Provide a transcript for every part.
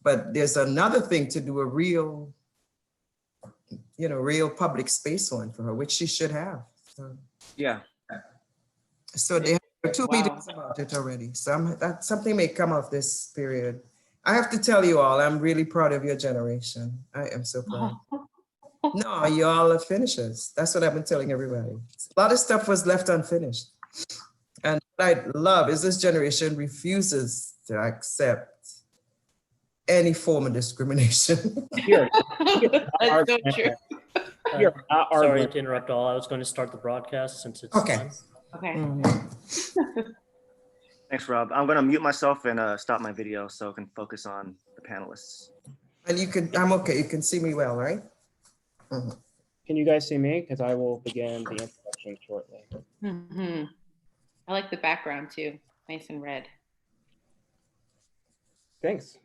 But there's another thing to do a real, real public space one for her, which she should have. So, yeah. So they have 2 meetings about it already. So that something may come of this period. I have to tell you all, I'm really proud of your generation. I am so proud. No, you all are finishers. That's what I've been telling everybody. A lot of stuff was left unfinished. And what I love is this generation refuses to accept any form of discrimination. That's so true. Sorry to interrupt all. I was going to start the broadcast since it's Okay. done. Okay. Thanks, Rob. I'm going to mute myself and stop my video so I can focus on the panelists. And I'm okay. You can see me well, right? Can you guys see me? Because I will begin the introduction shortly. I like the background too. Nice and red. Thanks.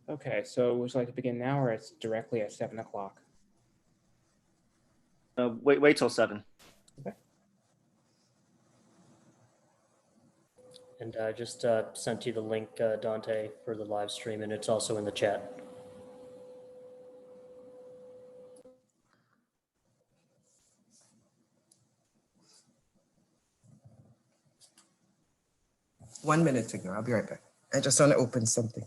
Okay, so would you like to begin now, or it's directly at 7 o'clock? Wait till 7. Okay. And I just sent you the link, Dante, for the live stream, and it's also in the chat. One minute to go. I'll be right back. I just want to open something.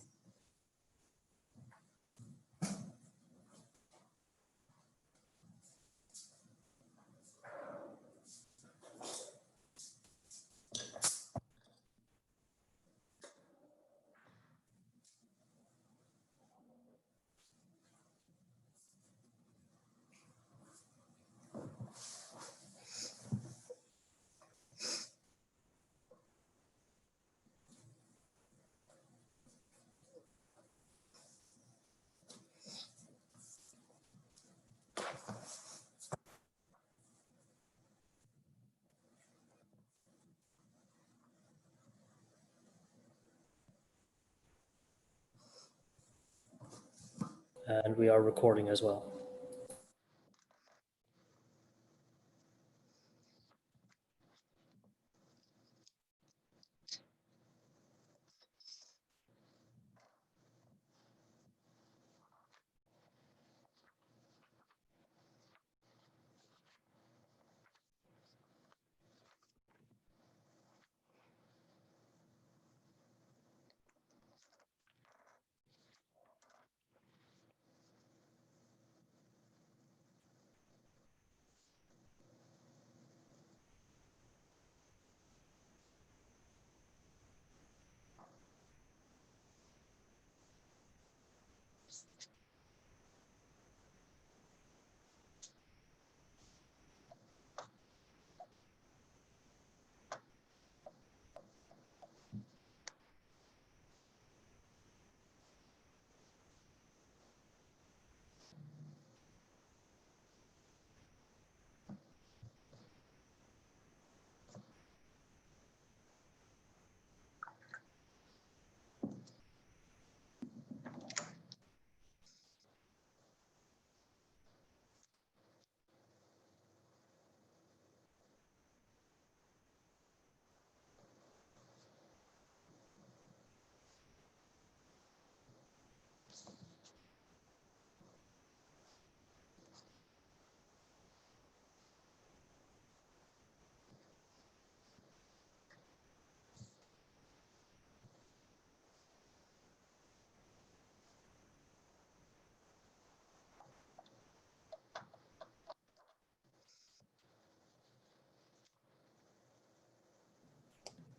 And we are recording as well.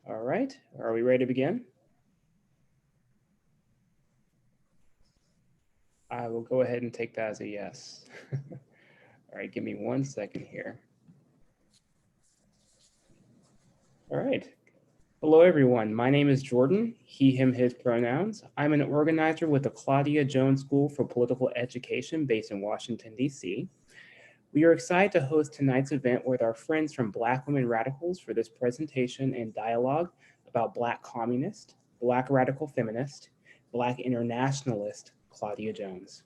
All right, are we ready to begin? I will go ahead and take that as a yes. All right, give me 1 second here. All right. Hello, everyone. My name is Jordan, he, him, his pronouns. I'm an organizer with the Claudia Jones School for Political Education based in Washington, D.C. We are excited to host tonight's event with our friends from Black Women Radicals for this presentation and dialogue about Black communist, Black radical feminist, Black internationalist Claudia Jones.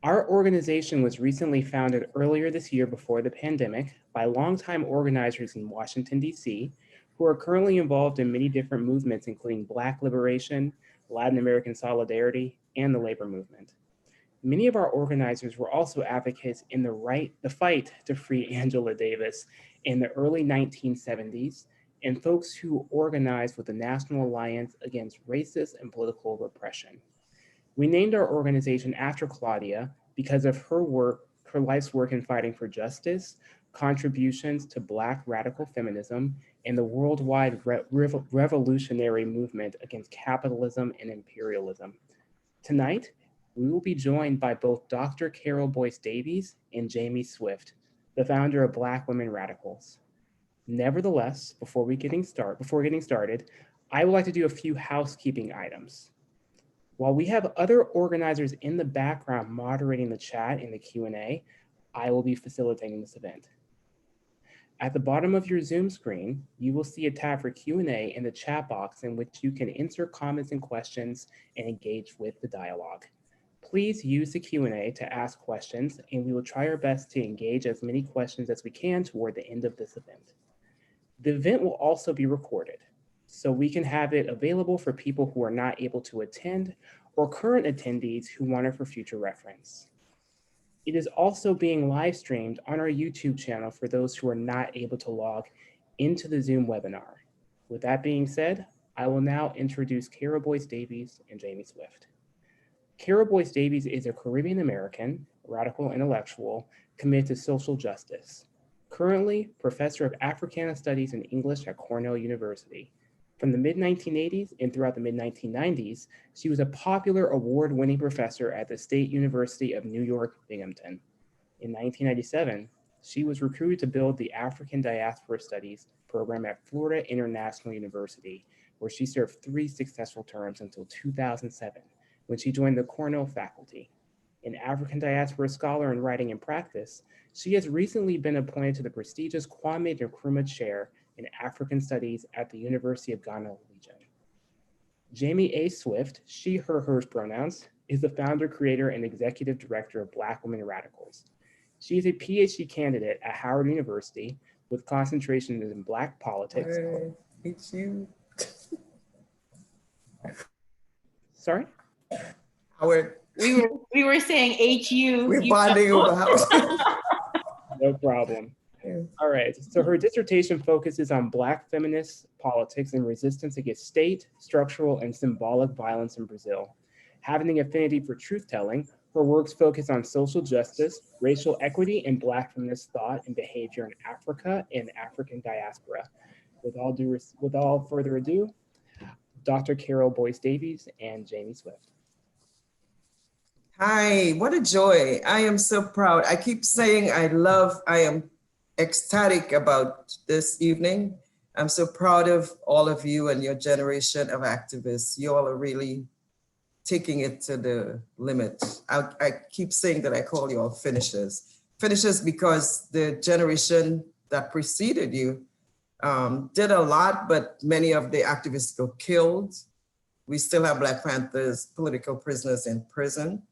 Our organization was recently founded earlier this year before the pandemic by longtime organizers in Washington, D.C., who are currently involved in many different movements, including Black liberation, Latin American solidarity, and the labor movement. Many of our organizers were also advocates in the fight to free Angela Davis in the early 1970s, and folks who organized with the National Alliance Against Racist and Political Repression. We named our organization after Claudia because of her life's work in fighting for justice, contributions to Black radical feminism, and the worldwide revolutionary movement against capitalism and imperialism. Tonight, we will be joined by both Dr. Carole Boyce Davies and Jaimee Swift, the founder of Black Women Radicals. Nevertheless, before getting started, I would like to do a few housekeeping items. While we have other organizers in the background moderating the chat and the Q&A, I will be facilitating this event. At the bottom of your Zoom screen, you will see a tab for Q&A in the chat box in which you can insert comments and questions and engage with the dialogue. Please use the Q&A to ask questions, and we will try our best to engage as many questions as we can toward the end of this event. The event will also be recorded, so we can have it available for people who are not able to attend or current attendees who want it for future reference. It is also being live streamed on our YouTube channel for those who are not able to log into the Zoom webinar. With that being said, I will now introduce Carole Boyce Davies and Jaimee Swift. Carole Boyce Davies is a Caribbean American, radical intellectual committed to social justice. Currently, professor of Africana Studies and English at Cornell University. From the mid-1980s and throughout the mid-1990s, she was a popular award-winning professor at the State University of New York, Binghamton. In 1997, she was recruited to build the African Diaspora Studies program at Florida International University, where she served 3 successful terms until 2007, when she joined the Cornell faculty. An African diaspora scholar in writing and practice, she has recently been appointed to the prestigious Kwame Nkrumah Chair in African Studies at the University of Ghana Legion. Jaimee A. Swift, she, her, hers pronouns, is the founder, creator, and executive director of Black Women Radicals. She is a PhD candidate at Howard University with concentrations in Black politics. It's you. Sorry? Howard. We were saying HU. We're bonding over house. No problem. Yeah. All right, so her dissertation focuses on Black feminist politics and resistance against state, structural, and symbolic violence in Brazil. Having an affinity for truth-telling, her works focus on social justice, racial equity, and Black feminist thought and behavior in Africa and African diaspora. With all further ado, Dr. Carole Boyce Davies and Jaimee Swift. Hi, what a joy. I am so proud. I keep saying I am ecstatic about this evening. I'm so proud of all of you and your generation of activists. You all are really taking it to the limit. I keep saying that I call you all finishers. Finishers because the generation that preceded you did a lot, but many of the activists got killed. We still have Black Panthers, political prisoners in prison.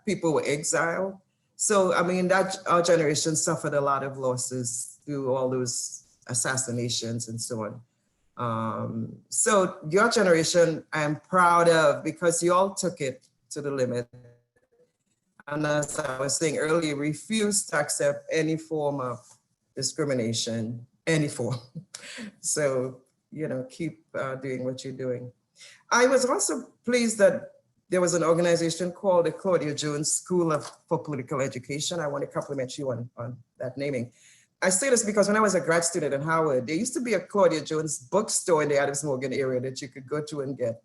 People were exiled. So, I mean, our generation suffered a lot of losses through all those assassinations and so on. So your generation, I'm proud of because you all took it to the limit. And as I was saying earlier, refused to accept any form of discrimination, any form. So, keep doing what you're doing. I was also pleased that there was an organization called the Claudia Jones School for Political Education. I want to compliment you on that naming. I say this because when I was a grad student at Howard, there used to be a Claudia Jones bookstore in the Adams Morgan area that you could go to and get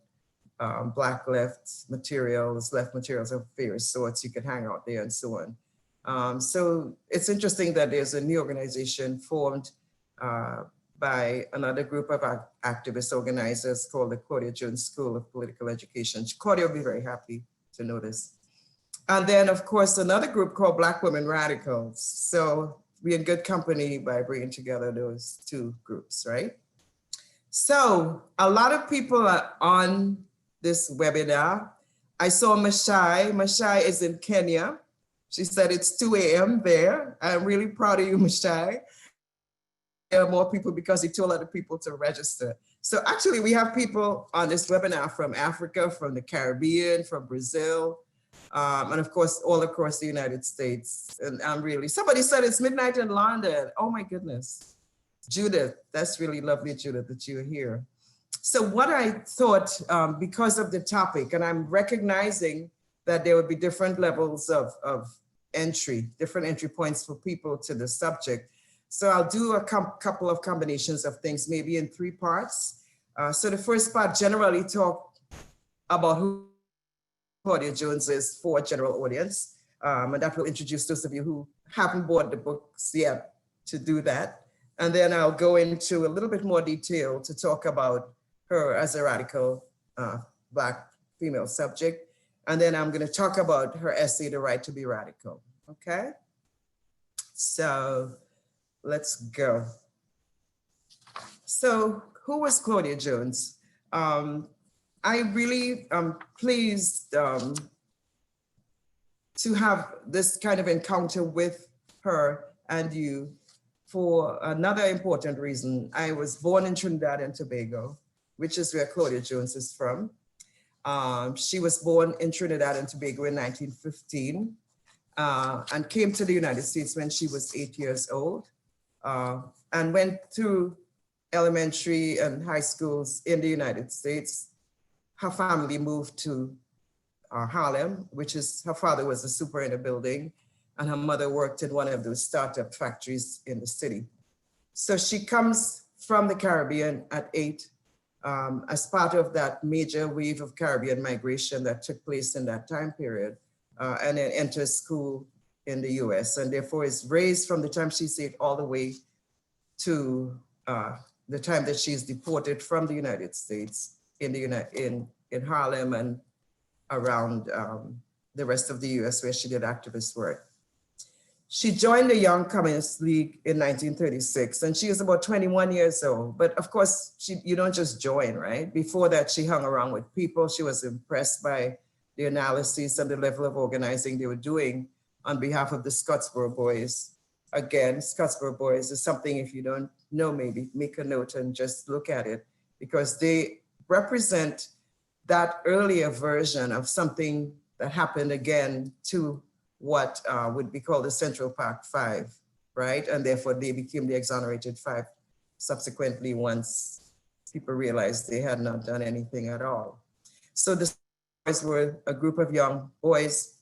Black left materials of various sorts. You could hang out there and so on. So it's interesting that there's a new organization formed by another group of activist organizers called the Claudia Jones School of Political Education. Claudia will be very happy to know this. And then, of course, another group called Black Women Radicals. So we're in good company by bringing together those two groups, right? So a lot of people are on this webinar. I saw Mashai. Mashai is in Kenya. She said it's 2 a.m. there. I'm really proud of you, Mashai. There are more people because he told other people to register. So actually we have people on this webinar from Africa, from the Caribbean, from Brazil, and of course, all across the United States. And I'm really, somebody said it's midnight in London. Oh my goodness. Judith, that's really lovely, Judith, that you're here. So what I thought, because of the topic, and I'm recognizing that there would be different levels of entry, different entry points for people to the subject. So I'll do a couple of combinations of things, maybe in 3 parts. So the first part generally talk about who Claudia Jones is for a general audience. And that will introduce those of you who haven't bought the books yet to do that. And then I'll go into a little bit more detail to talk about her as a radical Black female subject. And then I'm going to talk about her essay, The Right to be Radical. Okay? So let's go. So who was Claudia Jones? I really am pleased to have this kind of encounter with her and you for another important reason. I was born in Trinidad and Tobago, which is where Claudia Jones is from. She was born in Trinidad and Tobago in 1915 and came to the United States when she was 8 years old and went through elementary and high schools in the United States. Her family moved to Harlem, which is, her father was a super in a building and her mother worked in one of those startup factories in the city. So she comes from the Caribbean at 8 as part of that major wave of Caribbean migration that took place in that time period, and then enters school in the US, and therefore is raised from the time she's 8 all the way to the time that she's deported from the United States in Harlem and around the rest of the US where she did activist work. She joined the Young Communist League in 1936, and she was about 21 years old. But of course, you don't just join, right? Before that, she hung around with people. She was impressed by the analysis and the level of organizing they were doing on behalf of the Scottsboro Boys. Again, Scottsboro Boys is something, if you don't know, maybe make a note and just look at it, because they represent that earlier version of something that happened again to what would be called the Central Park Five, right? And therefore they became the Exonerated Five subsequently once people realized they had not done anything at all. So the boys were a group of young boys,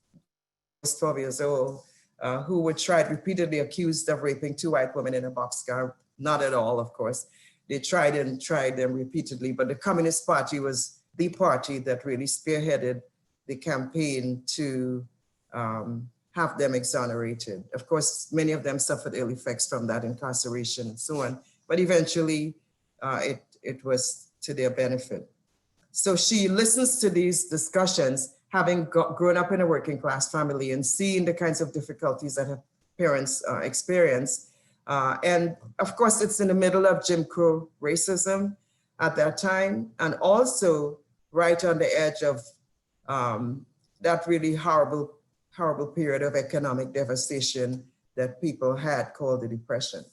12 years old, who were tried, repeatedly accused of raping 2 white women in a boxcar. Not at all, of course. They tried them repeatedly, but the Communist Party was the party that really spearheaded the campaign to have them exonerated. Of course, many of them suffered ill effects from that incarceration and so on, but eventually it was to their benefit. So she listens to these discussions, having grown up in a working class family and seeing the kinds of difficulties that her parents experienced. And of course, it's in the middle of Jim Crow racism at that time, and also right on the edge of that really horrible period of economic devastation that people had called the Depression.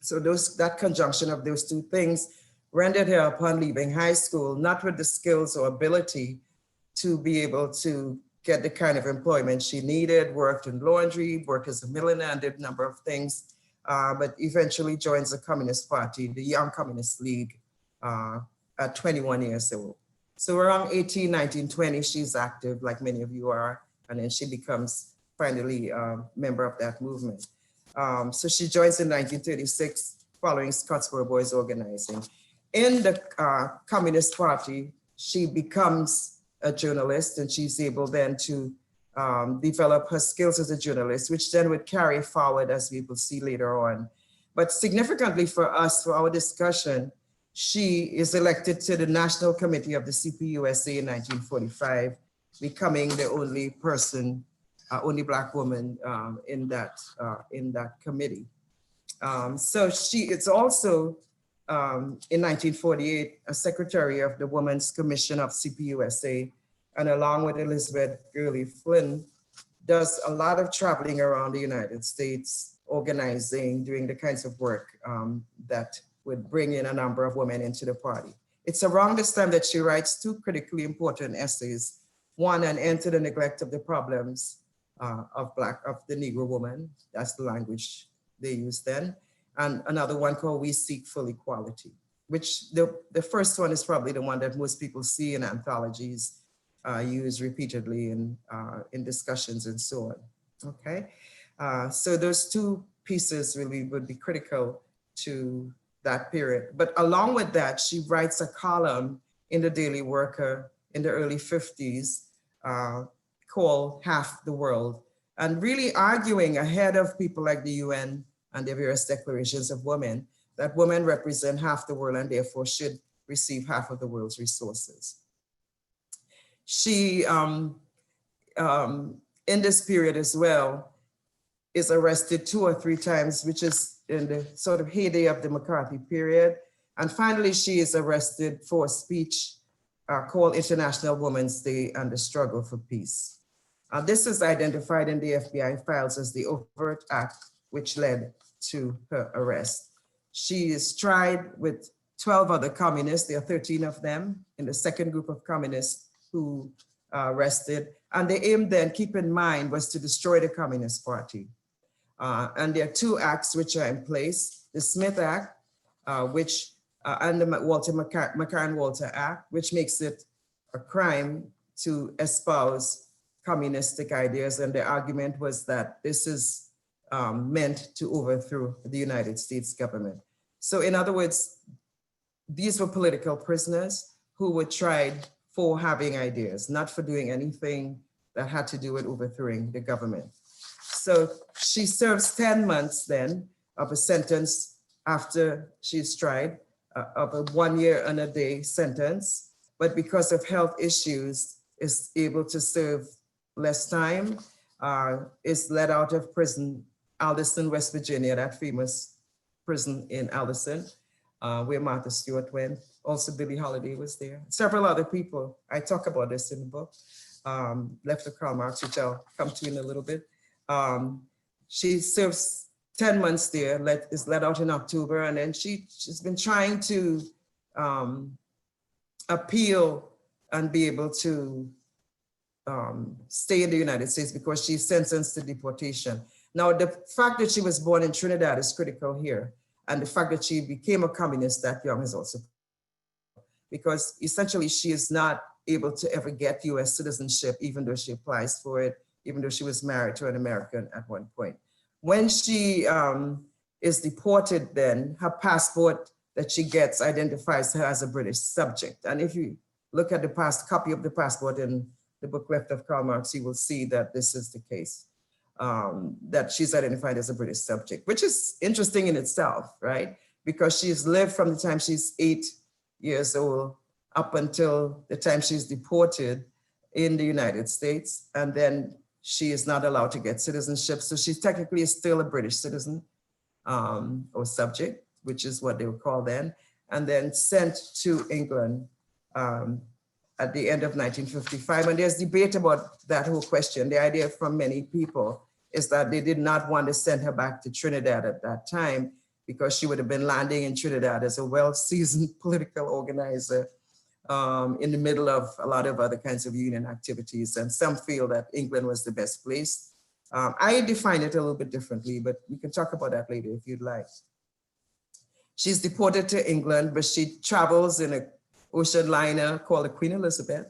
So that conjunction of those two things rendered her, upon leaving high school, not with the skills or ability to be able to get the kind of employment she needed, worked in laundry, worked as a milliner, and did a number of things, but eventually joins the Communist Party, the Young Communist League, at 21 years old. So around 18, 19, 20, she's active, like many of you are, and then she becomes finally a member of that movement. So she joins in 1936, following Scottsboro Boys organizing. In the Communist Party, she becomes a journalist, and she's able then to develop her skills as a journalist, which then would carry forward, as we will see later on. But significantly for us, for our discussion, she is elected to the National Committee of the CPUSA in 1945, becoming the only person, only Black woman in that committee. So she is also, in 1948, a secretary of the Women's Commission of CPUSA, and along with Elizabeth Gurley Flynn, does a lot of traveling around the United States, organizing, doing the kinds of work that would bring in a number of women into the party. It's around this time that she writes two critically important essays. One, An End to the Neglect of the Problems of the Negro Woman. That's the language they used then. And another one called We Seek Full Equality, which the first one is probably the one that most people see in anthologies, used repeatedly in discussions and so on, okay? So those two pieces really would be critical to that period. But along with that, she writes a column in the Daily Worker in the early 50s called Half the World, and really arguing ahead of people like the UN and the various declarations of women, that women represent half the world and therefore should receive half of the world's resources. She, in this period as well, is arrested 2 or 3 times, which is in the sort of heyday of the McCarthy period. And finally, she is arrested for a speech called International Women's Day and the Struggle for Peace. This is identified in the FBI files as the overt act which led to her arrest. She is tried with 12 other communists. There are 13 of them in the second group of communists who arrested. And the aim then, keep in mind, was to destroy the Communist Party. And there are 2 acts which are in place. The Smith Act, and the Walter McCarran-Walter Act, which makes it a crime to espouse communistic ideas. And the argument was that this is meant to overthrow the United States government. So in other words, these were political prisoners who were tried for having ideas, not for doing anything that had to do with overthrowing the government. So she serves 10 months then of a sentence after she's tried, of a 1 year and a day sentence, but because of health issues is able to serve less time, is let out of prison, Alderson, West Virginia, that famous prison in Alderson, where Martha Stewart went. Also Billie Holiday was there. Several other people. I talk about this in the book, Left of Karl Marx, which I'll come to in a little bit. She serves 10 months there, is let out in October, and then she's been trying to appeal and be able to stay in the United States because she's sentenced to deportation. Now, the fact that she was born in Trinidad is critical here. And the fact that she became a communist that young is also, because essentially she is not able to ever get US citizenship, even though she applies for it, even though she was married to an American at one point. When she is deported then, her passport that she gets identifies her as a British subject. And if you look at the copy of the passport in the book Left of Karl Marx, you will see that this is the case, that she's identified as a British subject, which is interesting in itself, right? Because she's lived from the time she's 8 years old up until the time she's deported in the United States. And then she is not allowed to get citizenship. So she technically is still a British citizen or subject, which is what they were called then, and then sent to England at the end of 1955. And there's debate about that whole question. The idea from many people is that they did not want to send her back to Trinidad at that time because she would have been landing in Trinidad as a well-seasoned political organizer in the middle of a lot of other kinds of union activities. And some feel that England was the best place. I define it a little bit differently, but we can talk about that later if you'd like. She's deported to England, but she travels in an ocean liner called the Queen Elizabeth,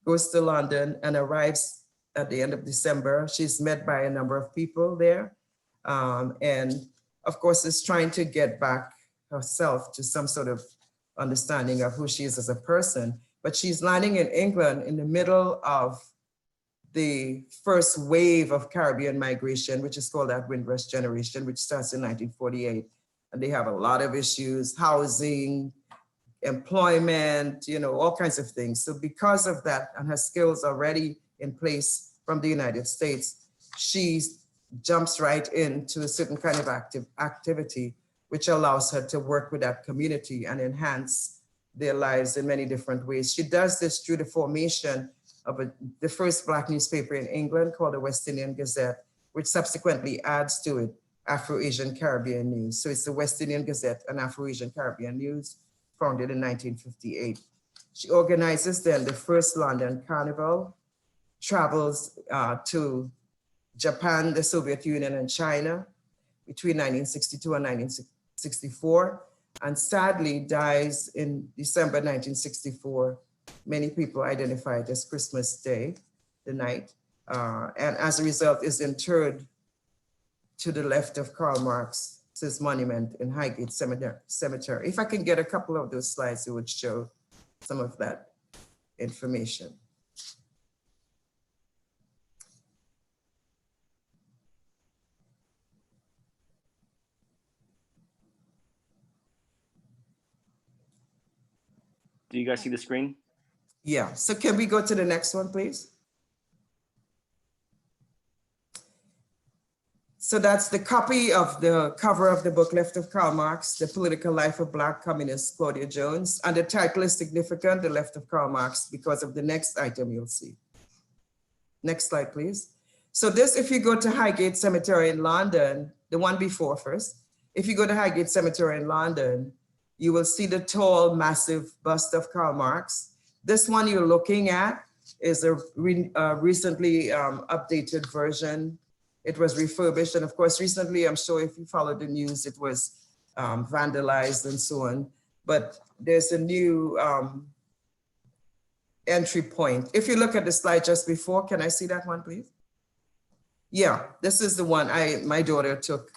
goes to London and arrives at the end of December. She's met by a number of people there. And of course, is trying to get back herself to some sort of understanding of who she is as a person. But she's landing in England in the middle of the first wave of Caribbean migration, which is called that Windrush generation, which starts in 1948. And they have a lot of issues, housing, employment, all kinds of things. So because of that, and her skills already in place from the United States, she jumps right into a certain kind of activity, which allows her to work with that community and enhance their lives in many different ways. She does this through the formation of the first Black newspaper in England called the West Indian Gazette, which subsequently adds to it Afro-Asian Caribbean News. So it's the West Indian Gazette and Afro-Asian Caribbean News, founded in 1958. She organizes then the first London Carnival, travels to Japan, the Soviet Union, and China between 1962 and 1964, and sadly dies in December 1964. Many people identify it as Christmas Day, the night, and as a result is interred to the left of Karl Marx's monument in Highgate Cemetery. If I can get a couple of those slides, it would show some of that information. Do you guys see the screen? Yeah, so can we go to the next one, please? So that's the copy of the cover of the book, Left of Karl Marx, The Political Life of Black Communist Claudia Jones. And the title is significant, The Left of Karl Marx, because of the next item you'll see. Next slide, please. So this, if you go to Highgate Cemetery in London, the one before first, if you go to Highgate Cemetery in London, you will see the tall, massive bust of Karl Marx. This one you're looking at is a recently updated version. It was refurbished, and of course, recently, I'm sure if you followed the news, it was vandalized and so on. But there's a new entry point. If you look at the slide just before, can I see that one, please? Yeah, this is the one my daughter took.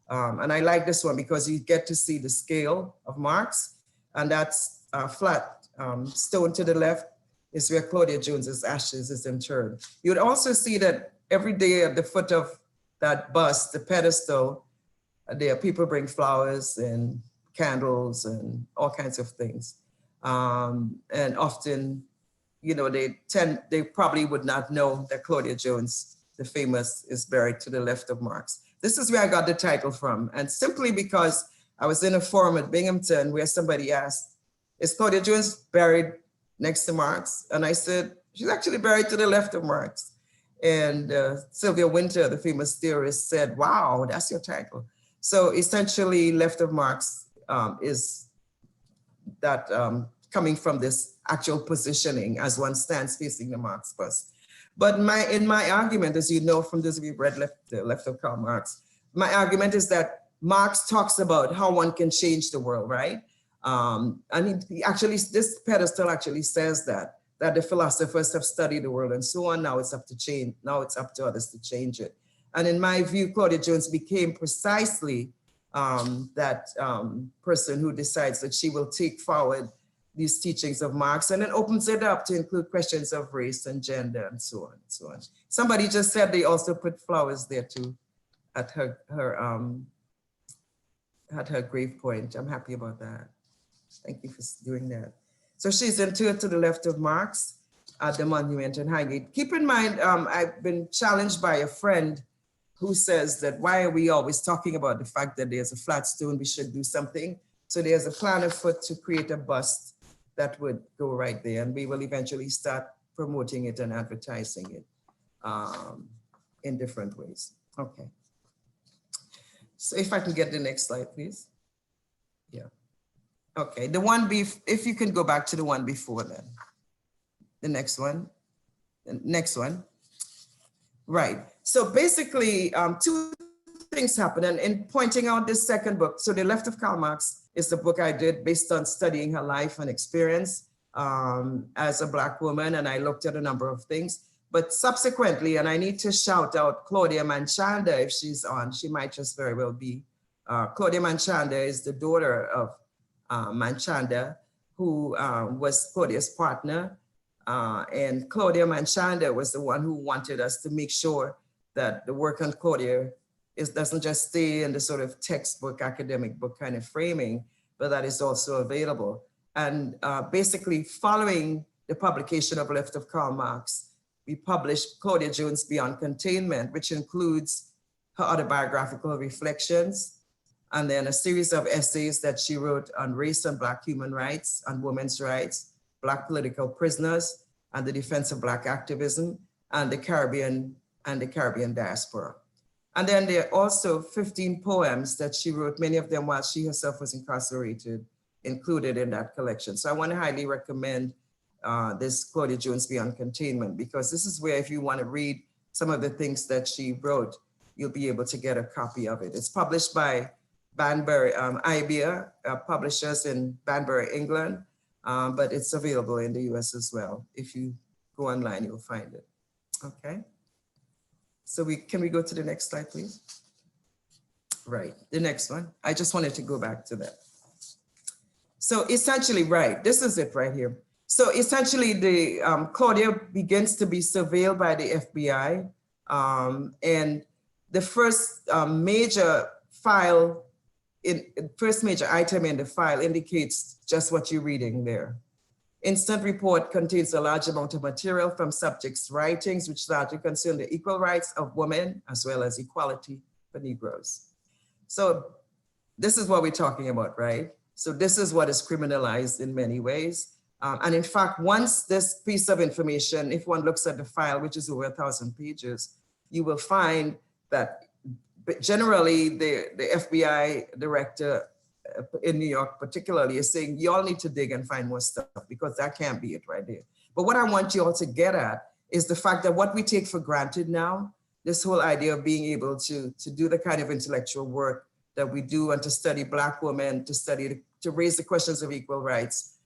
And I like this one because you get to see the scale of Marx, and that's flat stone to the left is where Claudia Jones's ashes is interred. You'd also see that every day at the foot of that bust, the pedestal, there people bring flowers and candles and all kinds of things. And often, you know, they probably would not know that Claudia Jones, the famous, is buried to the left of Marx. This is where I got the title from. And simply because I was in a forum at Binghamton where somebody asked, is Claudia Jones buried next to Marx? And I said, she's actually buried to the left of Marx. And Sylvia Wynter, the famous theorist, said, wow, that's your title. So essentially left of Marx is that coming from this actual positioning as one stands facing the Marx bust. But in my argument, as you know from those of you who read Left of Karl Marx, my argument is that Marx talks about how one can change the world, right? And he actually, this pedestal actually says that the philosophers have studied the world and so on. Now it's up to change. Now it's up to others to change it. And in my view, Claudia Jones became precisely that person who decides that she will take forward these teachings of Marx and then opens it up to include questions of race and gender and so on and so on. Somebody just said they also put flowers there too at her grave point. I'm happy about that. Thank you for doing that. So she's interred to the left of Marx at the monument in Highgate. Keep in mind, I've been challenged by a friend who says that why are we always talking about the fact that there's a flat stone, we should do something. So there's a plan afoot to create a bust that would go right there, and we will eventually start promoting it and advertising it in different ways. Okay. So if I can get the next slide, please. Yeah. Okay, the one if you can go back to the one before then. The next one. The next one. Right. So basically, two things happen. And in pointing out this second book, so The Left of Karl Marx is the book I did based on studying her life and experience as a Black woman. And I looked at a number of things. But subsequently, and I need to shout out Claudia Manchanda if she's on, she might just very well be. Claudia Manchanda is the daughter of Manchanda, who was Claudia's partner. And Claudia Manchanda was the one who wanted us to make sure that the work on Claudia doesn't just stay in the sort of textbook, academic book kind of framing, but that is also available. And basically following the publication of Left of Karl Marx, we published Claudia Jones Beyond Containment, which includes her autobiographical reflections, and then a series of essays that she wrote on race and Black human rights, on women's rights, Black political prisoners, and the defense of Black activism and the Caribbean diaspora. And then there are also 15 poems that she wrote, many of them while she herself was incarcerated, included in that collection. So I want to highly recommend this Claudia Jones Beyond Containment, because this is where, if you want to read some of the things that she wrote, you'll be able to get a copy of it. It's published by Banbury, IBEA, publishers in Banbury, England, but it's available in the US as well. If you go online, you'll find it. Okay. So can we go to the next slide, please? Right, the next one. I just wanted to go back to that. So essentially, right, this is it right here. So essentially, Claudia begins to be surveilled by the FBI, and the first major item in the file indicates just what you're reading there. Instant report contains a large amount of material from subjects' writings, which largely concern the equal rights of women as well as equality for Negroes. So this is what we're talking about, right? So this is what is criminalized in many ways. And in fact, once this piece of information, if one looks at the file, which is over 1,000 pages, you will find that generally the FBI director in New York particularly is saying, you all need to dig and find more stuff, because that can't be it right there. But what I want you all to get at is the fact that what we take for granted now, this whole idea of being able to do the kind of intellectual work that we do, and to study Black women, to raise the questions of equal rights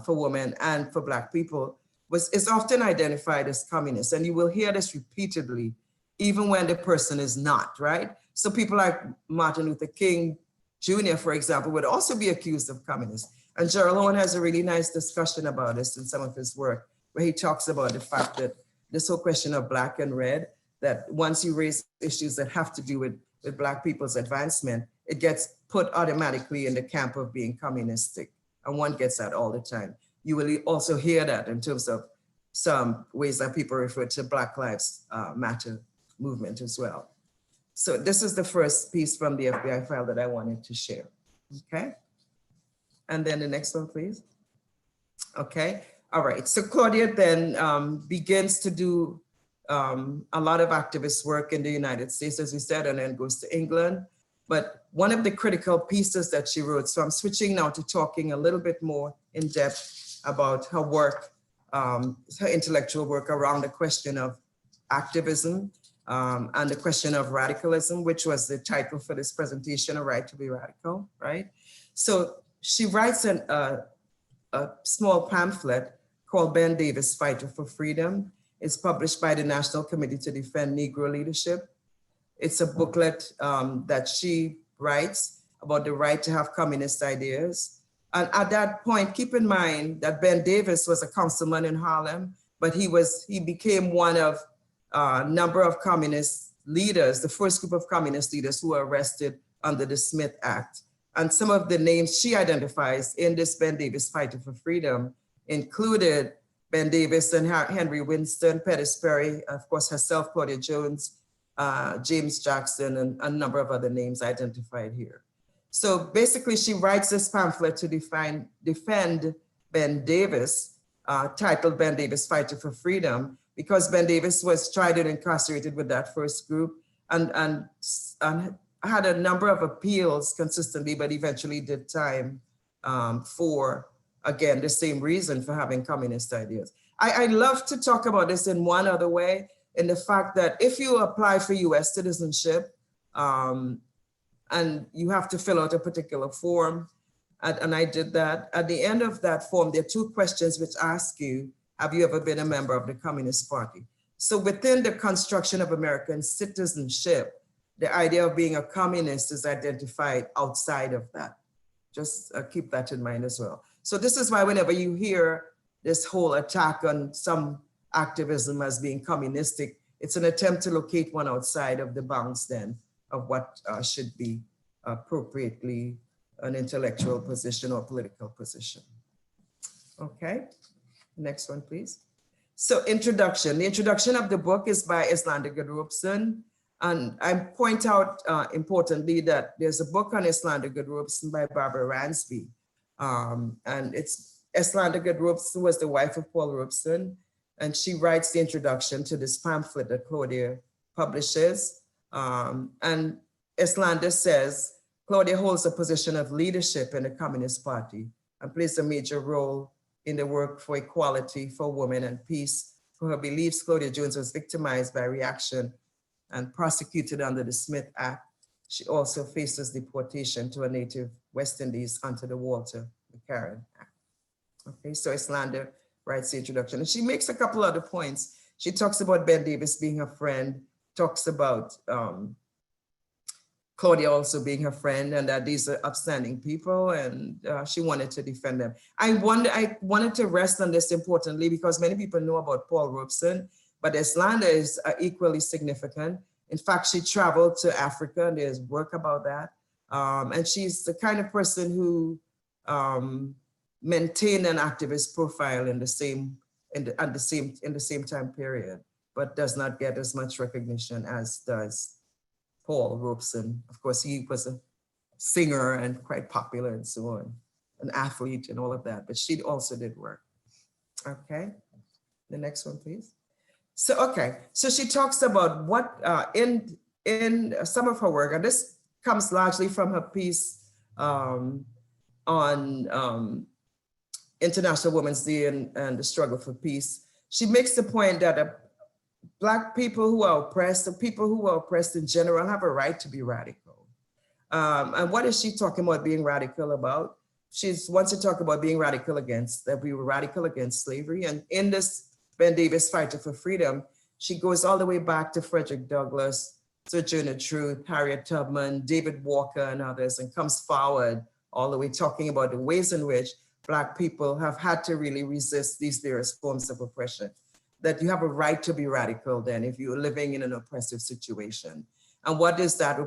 for women and for Black people, is often identified as communist. And you will hear this repeatedly, even when the person is not, right? So people like Martin Luther King Jr., for example, would also be accused of communist. And Gerald Owen has a really nice discussion about this in some of his work, where he talks about the fact that this whole question of Black and red, that once you raise issues that have to do with Black people's advancement, it gets put automatically in the camp of being communistic. And one gets that all the time. You will also hear that in terms of some ways that people refer to Black Lives Matter movement as well. So this is the first piece from the FBI file that I wanted to share, okay? And then the next one, please. Okay, all right, so Claudia then begins to do a lot of activist work in the United States, as we said, and then goes to England. But one of the critical pieces that she wrote, so I'm switching now to talking a little bit more in depth about her work, her intellectual work around the question of activism, and the question of radicalism, which was the title for this presentation, A Right to be Radical, right? So she writes a small pamphlet called Ben Davis, Fighter for Freedom. It's published by the National Committee to Defend Negro Leadership. It's a booklet that she writes about the right to have communist ideas. And at that point, keep in mind that Ben Davis was a councilman in Harlem, but he became one of a number of communist leaders, the first group of communist leaders who were arrested under the Smith Act. And some of the names she identifies in this Ben Davis Fighter for Freedom included Ben Davis and Henry Winston, Pettis Perry, of course herself, Claudia Jones, James Jackson, and a number of other names identified here. So basically she writes this pamphlet to defend Ben Davis, titled Ben Davis Fighter for Freedom, because Ben Davis was tried and incarcerated with that first group and had a number of appeals consistently, but eventually did time for, again, the same reason, for having communist ideas. I love to talk about this in one other way, in the fact that if you apply for US citizenship and you have to fill out a particular form, and I did that, at the end of that form, there are two questions which ask you, have you ever been a member of the Communist Party? So within the construction of American citizenship, the idea of being a communist is identified outside of that. Just keep that in mind as well. So this is why whenever you hear this whole attack on some activism as being communistic, it's an attempt to locate one outside of the bounds then of what should be appropriately an intellectual position or political position. Okay, next one, please. So introduction. The introduction of the book is by Islander Gudrupson. And I point out importantly that there's a book on Islander Gudrupson by Barbara Ransby. And it's Islander Gudrupson was the wife of Paul Robeson. And she writes the introduction to this pamphlet that Claudia publishes. And Islander says, Claudia holds a position of leadership in the Communist Party and plays a major role in the work for equality for women and peace. For her beliefs, Claudia Jones was victimized by reaction and prosecuted under the Smith Act. She also faces deportation to her native West Indies under the Walter McCarran Act. Okay, so Islander writes the introduction, and she makes a couple other points. She talks about Ben Davis being her friend, talks about Claudia also being her friend, and that these are upstanding people, and she wanted to defend them. I wanted to rest on this importantly because many people know about Paul Robeson, but Islander is equally significant. In fact, she traveled to Africa, and there's work about that. And she's the kind of person who maintained an activist profile in the same time period, but does not get as much recognition as does Paul Robeson. Of course, he was a singer and quite popular and so on, an athlete and all of that, but she also did work. Okay, the next one, please. So, okay, so she talks about what in some of her work, and this comes largely from her piece on International Women's Day and the struggle for peace. She makes the point that Black people who are oppressed, or people who are oppressed in general, have a right to be radical. And what is she talking about being radical about? She wants to talk about being radical against, that we were radical against slavery. And in this Ben Davis Fighter for Freedom, she goes all the way back to Frederick Douglass, Sojourner Truth, Harriet Tubman, David Walker, and others, and comes forward all the way talking about the ways in which Black people have had to really resist these various forms of oppression. That you have a right to be radical then if you're living in an oppressive situation. And what is that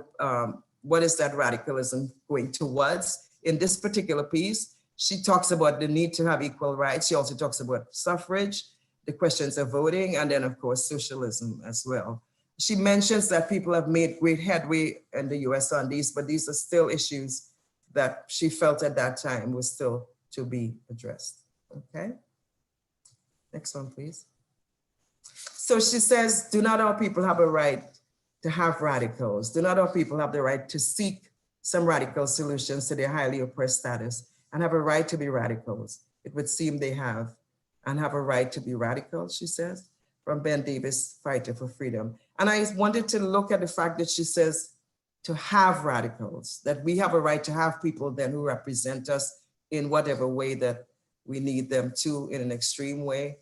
radicalism going towards? In this particular piece, she talks about the need to have equal rights. She also talks about suffrage, the questions of voting, and then of course, socialism as well. She mentions that people have made great headway in the US on these, but these are still issues that she felt at that time was still to be addressed, okay? Next one, please. So she says, do not all people have a right to have radicals? Do not all people have the right to seek some radical solutions to their highly oppressed status and have a right to be radicals? It would seem they have, and have a right to be radical, she says, from Ben Davis, Fighter for Freedom. And I wanted to look at the fact that she says to have radicals, that we have a right to have people then who represent us in whatever way that we need them to, in an extreme way,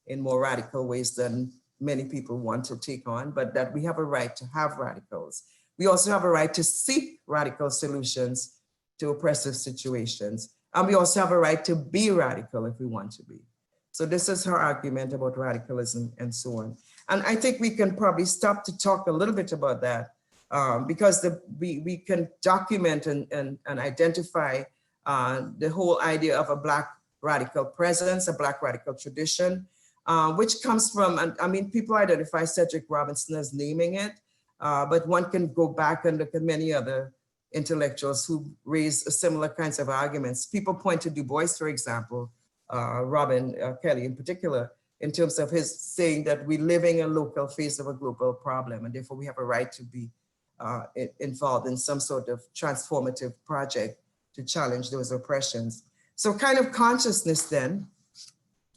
in more radical ways than many people want to take on, but that we have a right to have radicals. We also have a right to seek radical solutions to oppressive situations. And we also have a right to be radical if we want to be. So this is her argument about radicalism and so on. And I think we can probably stop to talk a little bit about that because we can document and identify the whole idea of a Black radical presence, a Black radical tradition, which comes from, and I mean, people identify Cedric Robinson as naming it, but one can go back and look at many other intellectuals who raise similar kinds of arguments. People point to Du Bois, for example, Robin Kelly in particular, in terms of his saying that we're living a local phase of a global problem, and therefore we have a right to be involved in some sort of transformative project to challenge those oppressions. So kind of consciousness then,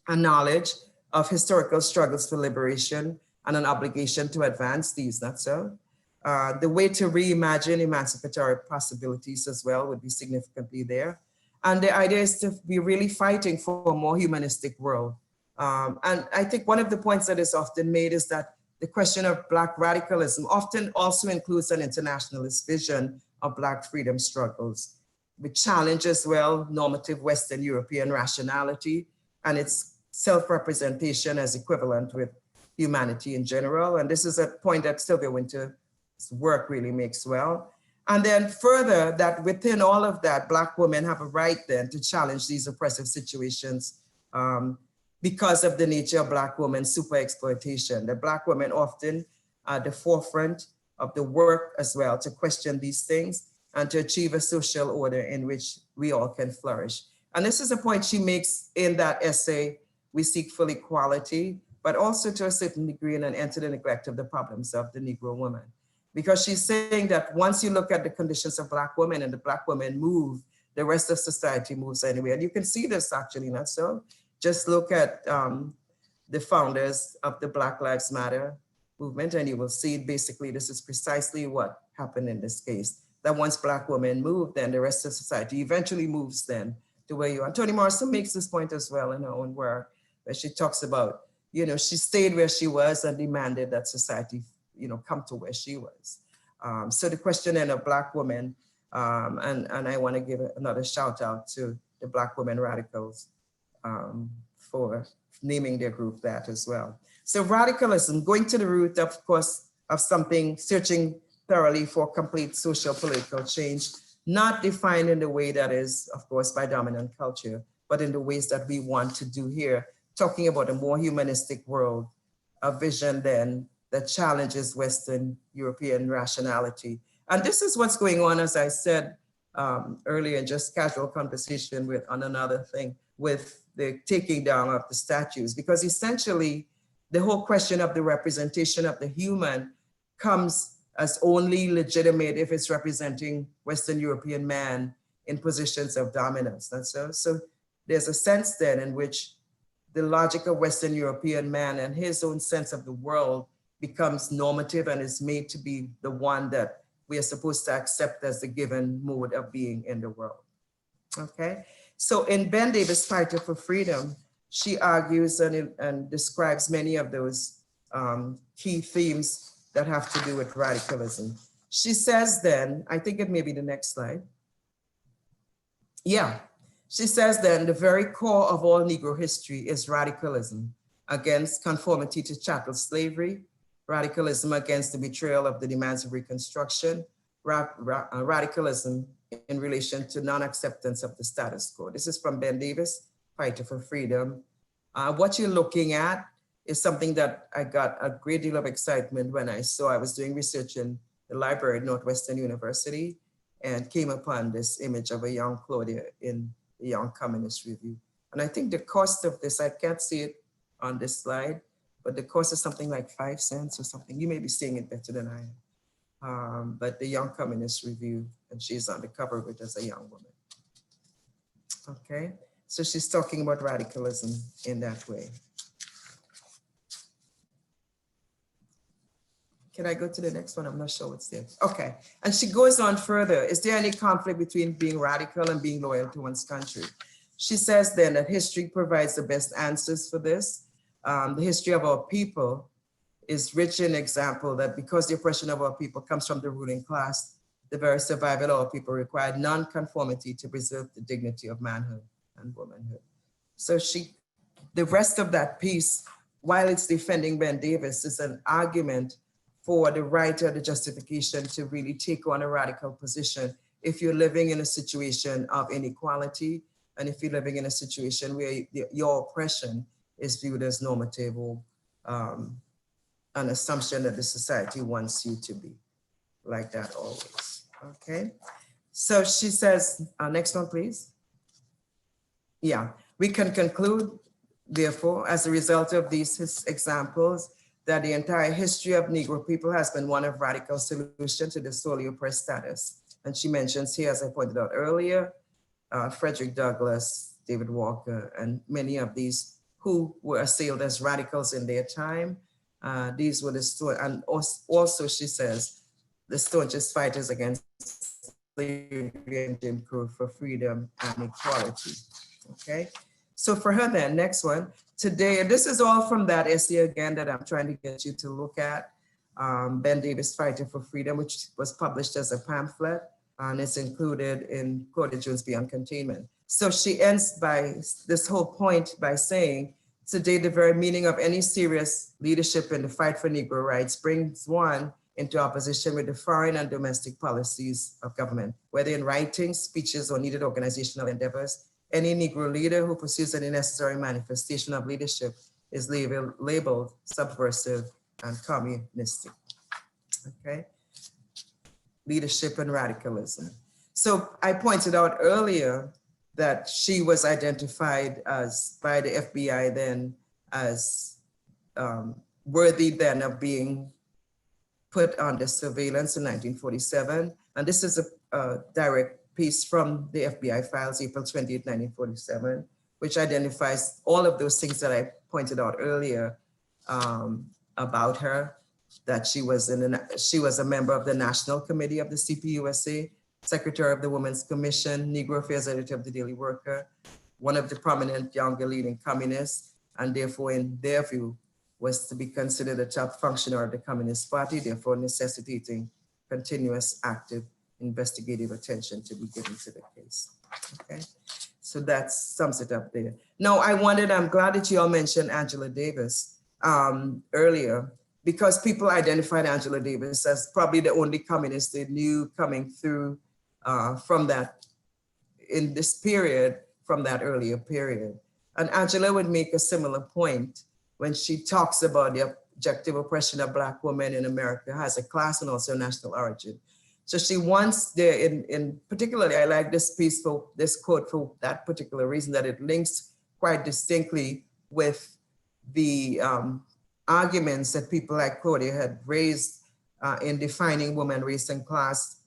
a knowledge of historical struggles for liberation and an obligation to advance these, not so? The way to reimagine emancipatory possibilities as well would be significantly there. And the idea is to be really fighting for a more humanistic world. And I think one of the points that is often made is that the question of Black radicalism often also includes an internationalist vision of Black freedom struggles, which challenge as well normative Western European rationality and its self-representation as equivalent with humanity in general. And this is a point that Sylvia Winter's work really makes well. And then further, that within all of that, Black women have a right then to challenge these oppressive situations because of the nature of Black women's super exploitation. The Black women often are at the forefront of the work as well to question these things and to achieve a social order in which we all can flourish. And this is a point she makes in that essay, We Seek Full Equality, but also to a certain degree in an end to the neglect of the problems of the Negro woman. Because she's saying that once you look at the conditions of Black women and the Black women move, the rest of society moves anyway. And you can see this actually, not so? Just look at the founders of the Black Lives Matter movement, and you will see basically this is precisely what happened in this case. That once Black women move, then the rest of society eventually moves then to where you are. Toni Morrison makes this point as well in her own work, where she talks about, you know, she stayed where she was and demanded that society, you know, come to where she was. So the question then of Black women, and I want to give another shout out to the Black women radicals for naming their group that as well. So radicalism, going to the root, of course, of something, searching thoroughly for complete social political change, not defined in the way that is, of course, by dominant culture, but in the ways that we want to do here, talking about a more humanistic world, a vision then that challenges Western European rationality. And this is what's going on, as I said earlier, in just casual conversation with on another thing, with the taking down of the statues, because essentially the whole question of the representation of the human comes as only legitimate if it's representing Western European man in positions of dominance. And so there's a sense then in which the logic of Western European man and his own sense of the world becomes normative and is made to be the one that we are supposed to accept as the given mode of being in the world. Okay, so in Ben Davis' Fighter for Freedom, she argues and describes many of those key themes that have to do with radicalism. She says then, I think it may be the next slide. Yeah, she says then the very core of all Negro history is radicalism against conformity to chattel slavery, radicalism against the betrayal of the demands of Reconstruction, radicalism in relation to non-acceptance of the status quo. This is from Ben Davis, Fighter for Freedom. What you're looking at is something that I got a great deal of excitement when I saw. I was doing research in the library at Northwestern University and came upon this image of a young Claudia in the Young Communist Review. And I think the cost of this, I can't see it on this slide, but the cost is something like 5 cents or something. You may be seeing it better than I am. But the Young Communist Review, and she's on the cover of it as a young woman. Okay, so she's talking about radicalism in that way. Can I go to the next one? I'm not sure what's there. Okay, and she goes on further. Is there any conflict between being radical and being loyal to one's country? She says then that history provides the best answers for this. The history of our people is rich in example that because the oppression of our people comes from the ruling class, the very survival of our people required non-conformity to preserve the dignity of manhood and womanhood. So the rest of that piece, while it's defending Ben Davis, is an argument for the right or the justification to really take on a radical position if you're living in a situation of inequality and if you're living in a situation where your oppression is viewed as normative or an assumption that the society wants you to be like that always, okay? So she says, next one, please. Yeah, we can conclude, therefore, as a result of these examples, that the entire history of Negro people has been one of radical solution to the sorely oppressed status. And she mentions here, as I pointed out earlier, Frederick Douglass, David Walker, and many of these who were assailed as radicals in their time. These were the and also she says, the staunchest fighters against slavery and Jim Crow for freedom and equality, okay? So for her then, next one, today, and this is all from that essay again that I'm trying to get you to look at, Ben Davis Fighting for Freedom, which was published as a pamphlet, and it's included in Claudia Jones Beyond Containment. So she ends by this whole point by saying, today the very meaning of any serious leadership in the fight for Negro rights brings one into opposition with the foreign and domestic policies of government, whether in writing, speeches, or needed organizational endeavors. Any Negro leader who pursues any necessary manifestation of leadership is labeled subversive and communistic, okay? Leadership and radicalism. So I pointed out earlier that she was identified as, by the FBI then, as worthy then of being put under surveillance in 1947. And this is a direct piece from the FBI files, April 28, 1947, which identifies all of those things that I pointed out earlier about her, that she was a member of the National Committee of the CPUSA, Secretary of the Women's Commission, Negro Affairs Editor of the Daily Worker, one of the prominent younger leading communists, and therefore in their view was to be considered a top functionary of the Communist Party, therefore necessitating continuous active investigative attention to be given to the case. Okay, so that sums it up there. Now I'm glad that you all mentioned Angela Davis earlier, because people identified Angela Davis as probably the only communist they knew coming through from that, in this period, from that earlier period. And Angela would make a similar point when she talks about the objective oppression of Black women in America has a class and also a national origin. So she wants there, in particularly, I like this piece for this quote for that particular reason, that it links quite distinctly with the arguments that people like Claudia had raised in defining woman, race, and class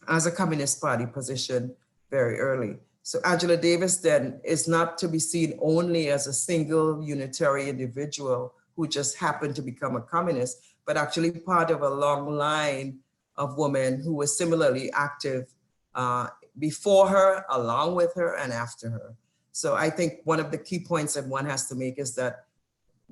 as a Communist Party position very early. So Angela Davis then is not to be seen only as a single unitary individual who just happened to become a communist, but actually part of a long line of women who were similarly active before her, along with her, and after her. So I think one of the key points that one has to make is that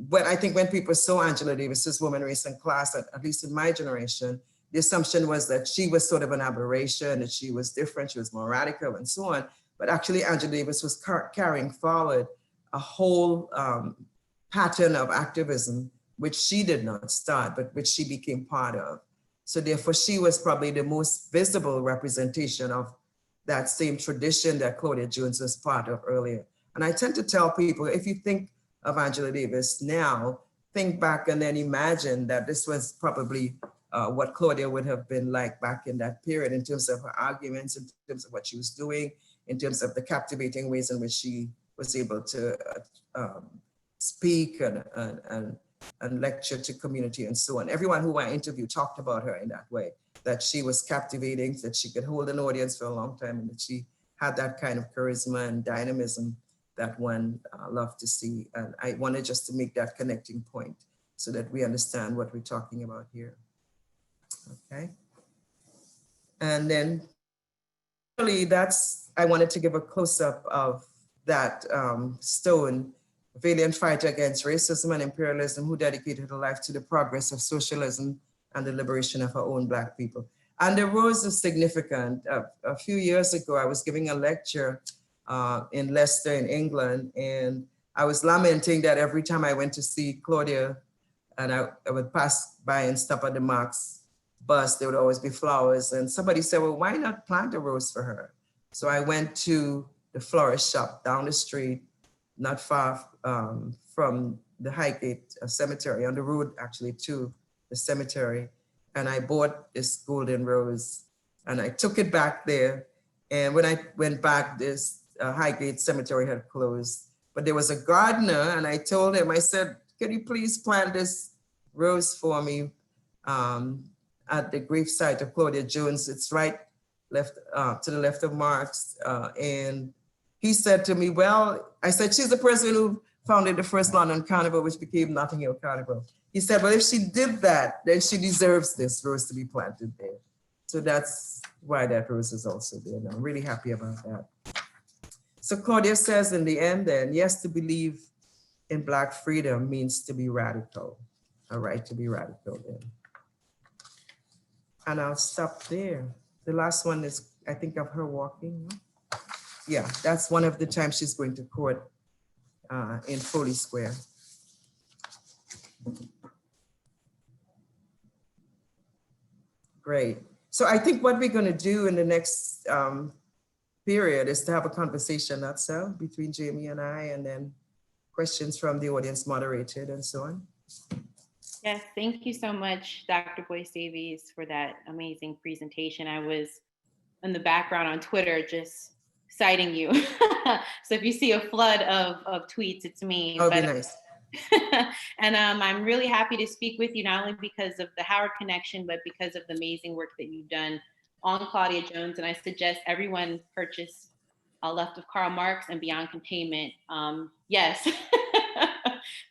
when people saw Angela Davis's Woman, Race, and Class, at least in my generation, the assumption was that she was sort of an aberration, that she was different, she was more radical, and so on. But actually, Angela Davis was carrying forward a whole pattern of activism, which she did not start, but which she became part of. So therefore, she was probably the most visible representation of that same tradition that Claudia Jones was part of earlier. And I tend to tell people, if you think of Angela Davis now, think back and then imagine that this was probably what Claudia would have been like back in that period, in terms of her arguments, in terms of what she was doing, in terms of the captivating ways in which she was able to speak and lecture to community and so on. Everyone who I interviewed talked about her in that way, that she was captivating, that she could hold an audience for a long time, and that she had that kind of charisma and dynamism that one loved to see. And I wanted just to make that connecting point so that we understand what we're talking about here. Okay. And then really I wanted to give a close-up of that stone, valiant fighter against racism and imperialism, who dedicated her life to the progress of socialism and the liberation of her own Black people. And the rose is significant. A few years ago, I was giving a lecture in Leicester in England, and I was lamenting that every time I went to see Claudia and I would pass by and stop at the Marx bus, there would always be flowers. And somebody said, well, why not plant a rose for her? So I went to the florist shop down the street, not far from the Highgate Cemetery, on the road actually to the cemetery. And I bought this golden rose and I took it back there. And when I went back, this Highgate Cemetery had closed, but there was a gardener, and I told him, I said, could you please plant this rose for me at the grave site of Claudia Jones? It's right to the left of Marx. And he said to me, well, I said, she's the person who founded the first London Carnival, which became Notting Hill Carnival. He said, well, if she did that, then she deserves this rose to be planted there. So that's why that rose is also there. And I'm really happy about that. So Claudia says in the end then, yes, to believe in Black freedom means to be radical, a right to be radical then. And I'll stop there. The last one is, I think, of her walking. Yeah, that's one of the times she's going to court in Foley Square. Great. So I think what we're going to do in the next period is to have a conversation, that's so, between Jaimee and I, and then questions from the audience moderated and so on. Yes, thank you so much, Dr. Boyce Davies, for that amazing presentation. I was in the background on Twitter just citing you. So if you see a flood of tweets, it's me. Oh, be nice. And I'm really happy to speak with you, not only because of the Howard connection, but because of the amazing work that you've done on Claudia Jones. And I suggest everyone purchase Left of Karl Marx and Beyond Containment. Yes,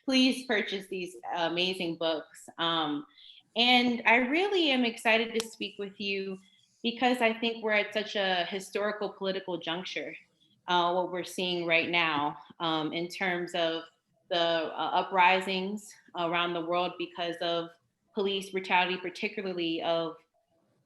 please purchase these amazing books. And I really am excited to speak with you because I think we're at such a historical political juncture, what we're seeing right now in terms of the uprisings around the world because of police brutality, particularly of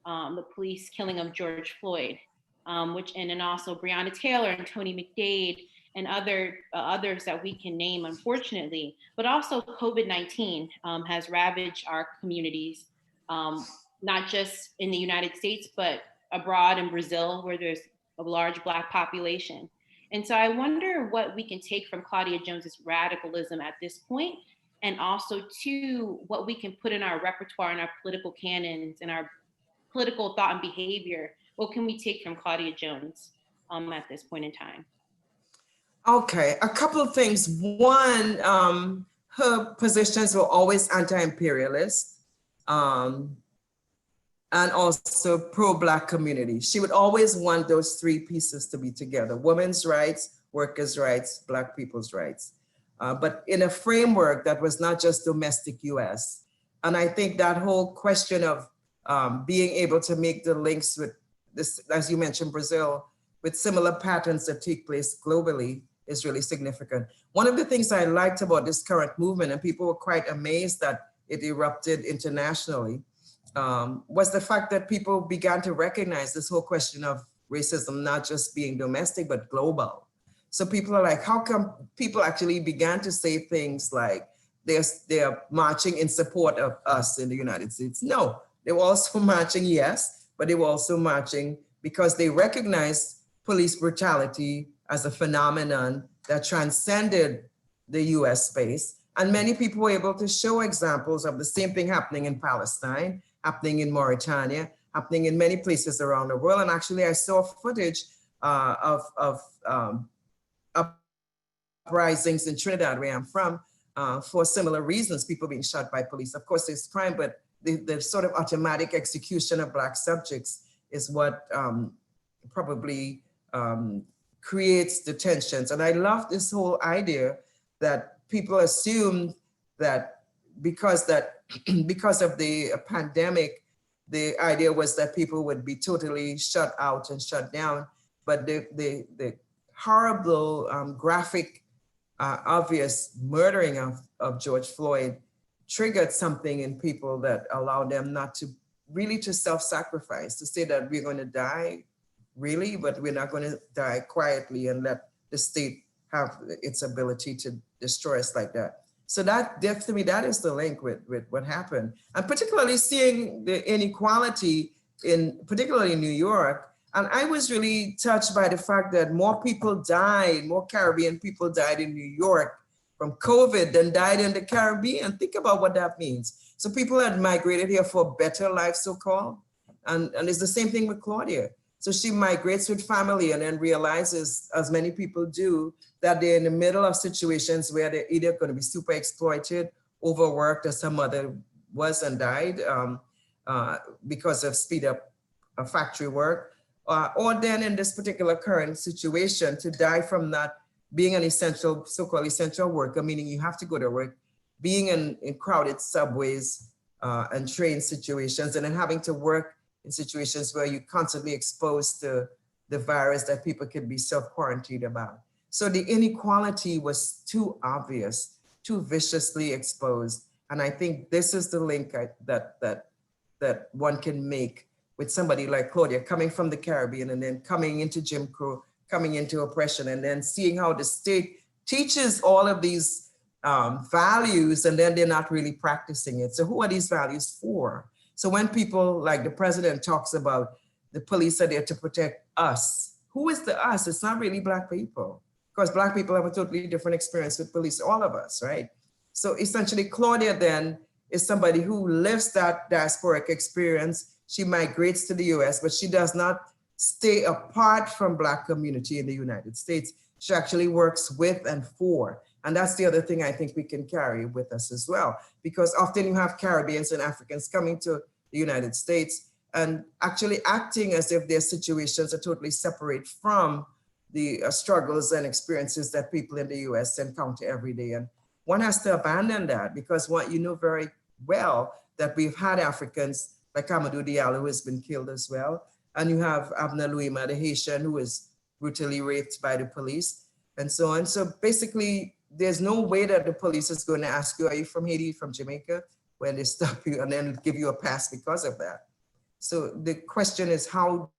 the police killing of George Floyd, and then also Breonna Taylor and Tony McDade and others that we can name, unfortunately. But also COVID-19 has ravaged our communities, not just in the United States, but abroad in Brazil, where there's a large Black population. And so I wonder what we can take from Claudia Jones's radicalism at this point, and also to what we can put in our repertoire and our political canons and our political thought and behavior. What can we take from Claudia Jones at this point in time? Okay, a couple of things. One, her positions were always anti-imperialist and also pro-Black community. She would always want those three pieces to be together: women's rights, workers' rights, Black people's rights. But in a framework that was not just domestic US. And I think that whole question of being able to make the links with this, as you mentioned, Brazil, with similar patterns that take place globally is really significant. One of the things I liked about this current movement, and people were quite amazed that it erupted internationally, was the fact that people began to recognize this whole question of racism not just being domestic, but global. So people are like, how come people actually began to say things like they're marching in support of us in the United States? No, they were also marching, yes, but they were also marching because they recognized police brutality as a phenomenon that transcended the US space. And many people were able to show examples of the same thing happening in Palestine, happening in Mauritania, happening in many places around the world. And actually I saw footage of uprisings in Trinidad, where I'm from, for similar reasons, people being shot by police. Of course, there's crime, but the sort of automatic execution of Black subjects is what probably creates the tensions. And I love this whole idea that people assume that because of the pandemic, the idea was that people would be totally shut out and shut down. But the horrible, graphic, obvious murdering of George Floyd triggered something in people that allowed them not to really to self-sacrifice, to say that we're going to die, really, but we're not going to die quietly and let the state have its ability to destroy us like that. So that, to me, that is the link with what happened. And particularly seeing the inequality particularly in New York. And I was really touched by the fact that more people died, more Caribbean people died in New York from COVID than died in the Caribbean. Think about what that means. So people had migrated here for a better life, so-called. And it's the same thing with Claudia. So she migrates with family and then realizes, as many people do, that they're in the middle of situations where they're either going to be super exploited, overworked, as her mother was and died because of speed up factory work, or then in this particular current situation to die from not being an essential, so-called essential worker, meaning you have to go to work, being in crowded subways and train situations, and then having to work in situations where you're constantly exposed to the virus that people could be self-quarantined about. So the inequality was too obvious, too viciously exposed. And I think this is the link that one can make with somebody like Claudia, coming from the Caribbean and then coming into Jim Crow, coming into oppression, and then seeing how the state teaches all of these values and then they're not really practicing it. So who are these values for? So when people like the president talks about the police are there to protect us, who is the us? It's not really Black people, because Black people have a totally different experience with police, all of us, right? So essentially Claudia then is somebody who lives that diasporic experience. She migrates to the US, but she does not stay apart from Black community in the United States. She actually works with and for. And that's the other thing I think we can carry with us as well, because often you have Caribbeans and Africans coming to the United States and actually acting as if their situations are totally separate from the struggles and experiences that people in the US encounter every day. And one has to abandon that, because what you know very well that we've had Africans like Amadou Diallo, who has been killed as well. And you have Abna Louima, the Haitian, who was brutally raped by the police and so on. So basically, there's no way that the police is going to ask you, are you from Haiti, from Jamaica, when they stop you and then give you a pass because of that. So the question is how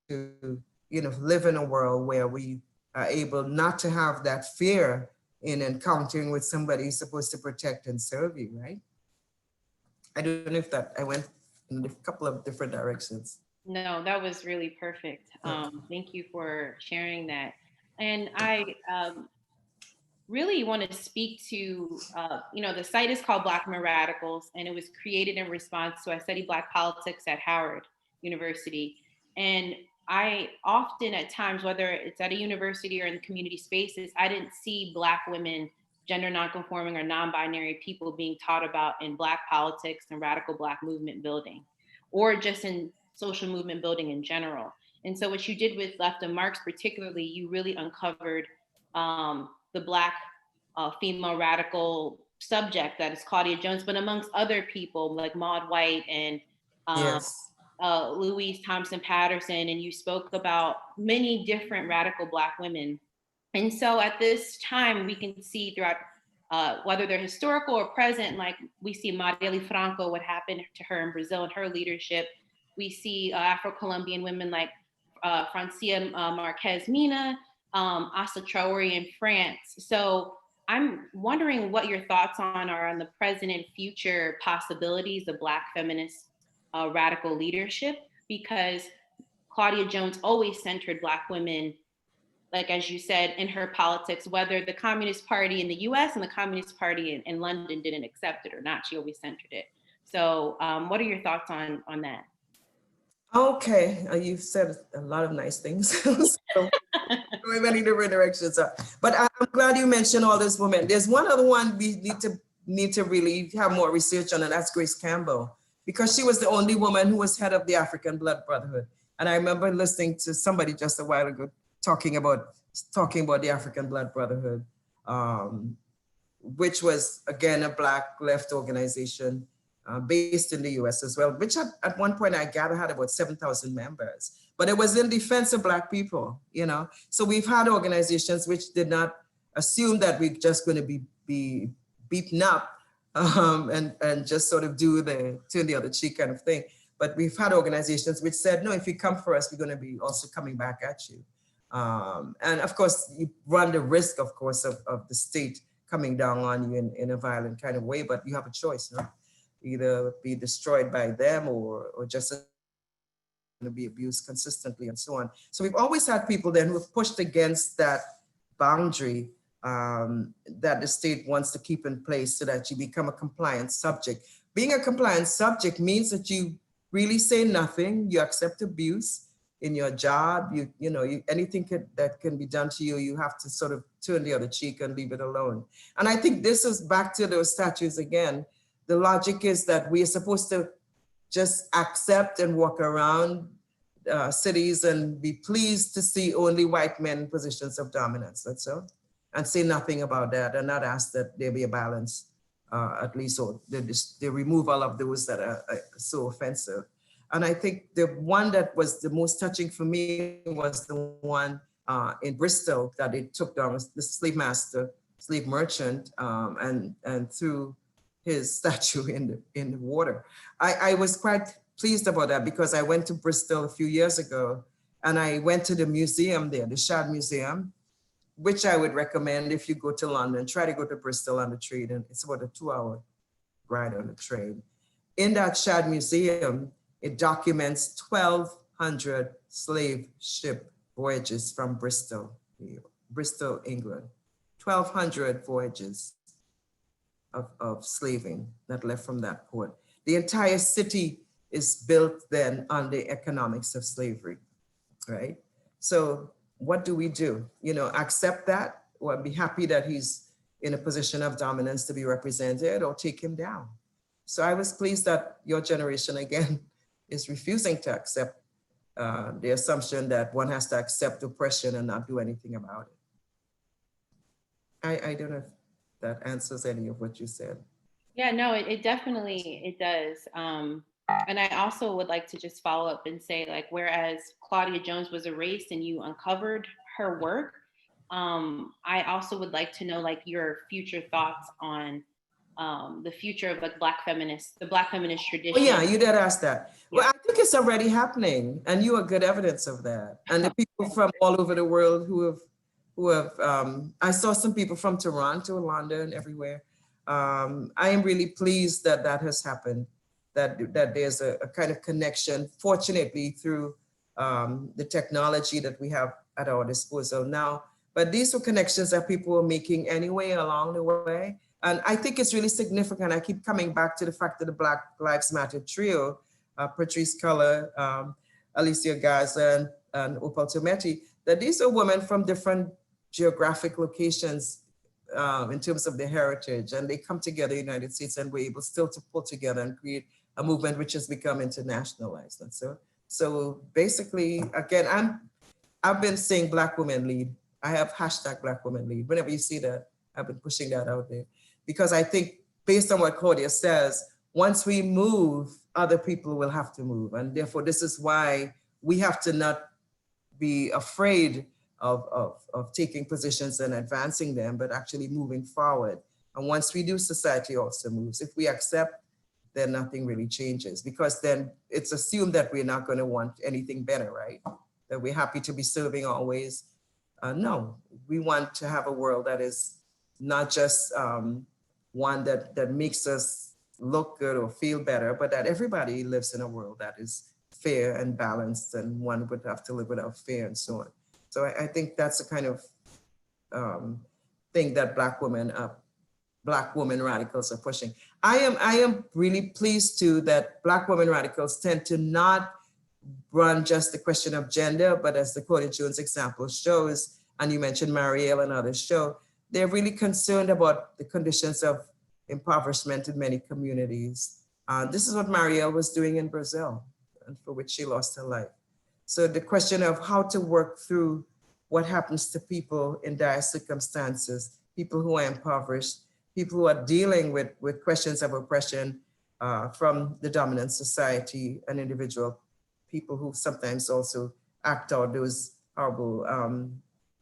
to, live in a world where we are able not to have that fear in encountering with somebody who's supposed to protect and serve you, right? I don't know if that, I went in a couple of different directions. No, that was really perfect. Thank you for sharing that. And I really want to speak to, the site is called Black Men Radicals, and it was created in response to, I studied Black politics at Howard University. And I often at times, whether it's at a university or in the community spaces, I didn't see Black women, gender nonconforming or non-binary people being taught about in Black politics and radical Black movement building, or just in social movement building in general. And so what you did with Left of Marx particularly, you really uncovered the Black female radical subject that is Claudia Jones, but amongst other people like Maud White and Yes. Louise Thompson Patterson, and you spoke about many different radical Black women. And so at this time, we can see throughout, whether they're historical or present, like we see Marielle Franco, what happened to her in Brazil and her leadership. We see Afro-Colombian women like Francia Marquez Mina, Assa Traoré in France. So I'm wondering what your thoughts are on the present and future possibilities of Black feminist radical leadership, because Claudia Jones always centered Black women, like as you said, in her politics, whether the Communist Party in the US and the Communist Party in London didn't accept it or not, she always centered it. So what are your thoughts on that? Okay, you've said a lot of nice things. So, many different directions. But I'm glad you mentioned all those women. There's one other one we need to really have more research on, and that's Grace Campbell, because she was the only woman who was head of the African Blood Brotherhood. And I remember listening to somebody just a while ago talking about the African Blood Brotherhood, which was again a Black left organization based in the US as well, which at one point I gather had about 7,000 members, but it was in defense of Black people, So we've had organizations which did not assume that we're just going to be beaten up and just sort of do the turn the other cheek kind of thing. But we've had organizations which said, no, if you come for us, we're going to be also coming back at you. And of course, you run the risk, of course, of the state coming down on you in a violent kind of way, but you have a choice, either be destroyed by them or just to be abused consistently and so on. So we've always had people then who have pushed against that boundary that the state wants to keep in place so that you become a compliant subject. Being a compliant subject means that you really say nothing, you accept abuse in your job, anything that can be done to you, you have to sort of turn the other cheek and leave it alone. And I think this is back to those statues again. The logic is that we are supposed to just accept and walk around cities and be pleased to see only white men in positions of dominance, that's all, and say nothing about that and not ask that there be a balance, at least, or they remove all of those that are so offensive. And I think the one that was the most touching for me was the one in Bristol that they took down, the slave master, slave merchant, and threw his statue in the water. I was quite pleased about that because I went to Bristol a few years ago and I went to the museum there, the Shad Museum, which I would recommend if you go to London, try to go to Bristol on the train, and it's about a 2-hour ride on the train. In that Shad Museum, it documents 1,200 slave ship voyages from Bristol, England, 1,200 voyages of slaving that left from that port. The entire city is built then on the economics of slavery, right? So what do? Accept that, or be happy that he's in a position of dominance to be represented or take him down. So I was pleased that your generation again is refusing to accept the assumption that one has to accept oppression and not do anything about it. I don't know if that answers any of what you said. Yeah, no, it definitely, it does. And I also would like to just follow up and say, like, whereas Claudia Jones was erased and you uncovered her work, I also would like to know, like, your future thoughts on the future of like the Black feminist tradition. Oh yeah, you did ask that. Well, I think it's already happening, and you are good evidence of that. And the people from all over the world who have, I saw some people from Toronto, London, everywhere. I am really pleased that that has happened, that there's a kind of connection, fortunately, through the technology that we have at our disposal now. But these were connections that people were making anyway along the way. And I think it's really significant. I keep coming back to the fact that the Black Lives Matter trio, Patrice Cullor, Alicia Garza, and Opal Tometi, that these are women from different geographic locations in terms of their heritage, and they come together in the United States and we're able still to pull together and create a movement which has become internationalized. And so basically, again, I've been saying Black women lead. I have hashtag Black women lead. Whenever you see that, I've been pushing that out there. Because I think based on what Claudia says, once we move, other people will have to move. And therefore, this is why we have to not be afraid of taking positions and advancing them, but actually moving forward. And once we do, society also moves. If we accept, then nothing really changes, because then it's assumed that we're not going to want anything better, right? That we're happy to be serving always. No, we want to have a world that is not just one that makes us look good or feel better, but that everybody lives in a world that is fair and balanced, and one would have to live without fear and so on. So I think that's the kind of thing that Black women radicals are pushing. I am really pleased too that Black women radicals tend to not run just the question of gender, but as the Claudia Jones example shows, and you mentioned Marielle and others show, they're really concerned about the conditions of impoverishment in many communities. This is what Marielle was doing in Brazil, and for which she lost her life. So the question of how to work through what happens to people in dire circumstances, people who are impoverished, people who are dealing with questions of oppression from the dominant society, and individual people who sometimes also act out those horrible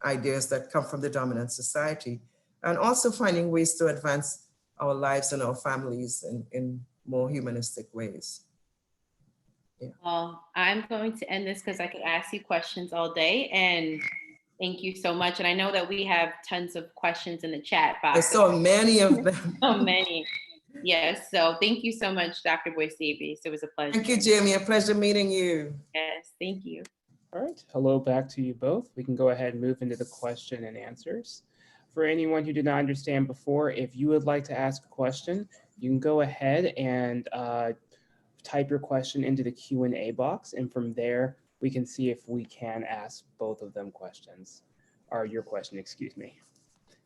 ideas that come from the dominant society, and also finding ways to advance our lives and our families in more humanistic ways. Yeah. Well, I'm going to end this because I could ask you questions all day, and thank you so much. And I know that we have tons of questions in the chat box. There's so many of them. So many. Yes. So thank you so much, Dr. Boyce Davies. It was a pleasure. Thank you, Jaimee. A pleasure meeting you. Yes. Thank you. All right, hello back to you both. We can go ahead and move into the question and answers. For anyone who did not understand before, if you would like to ask a question, you can go ahead and type your question into the Q&A box, and from there, we can see if we can ask both of them questions, or your question, excuse me.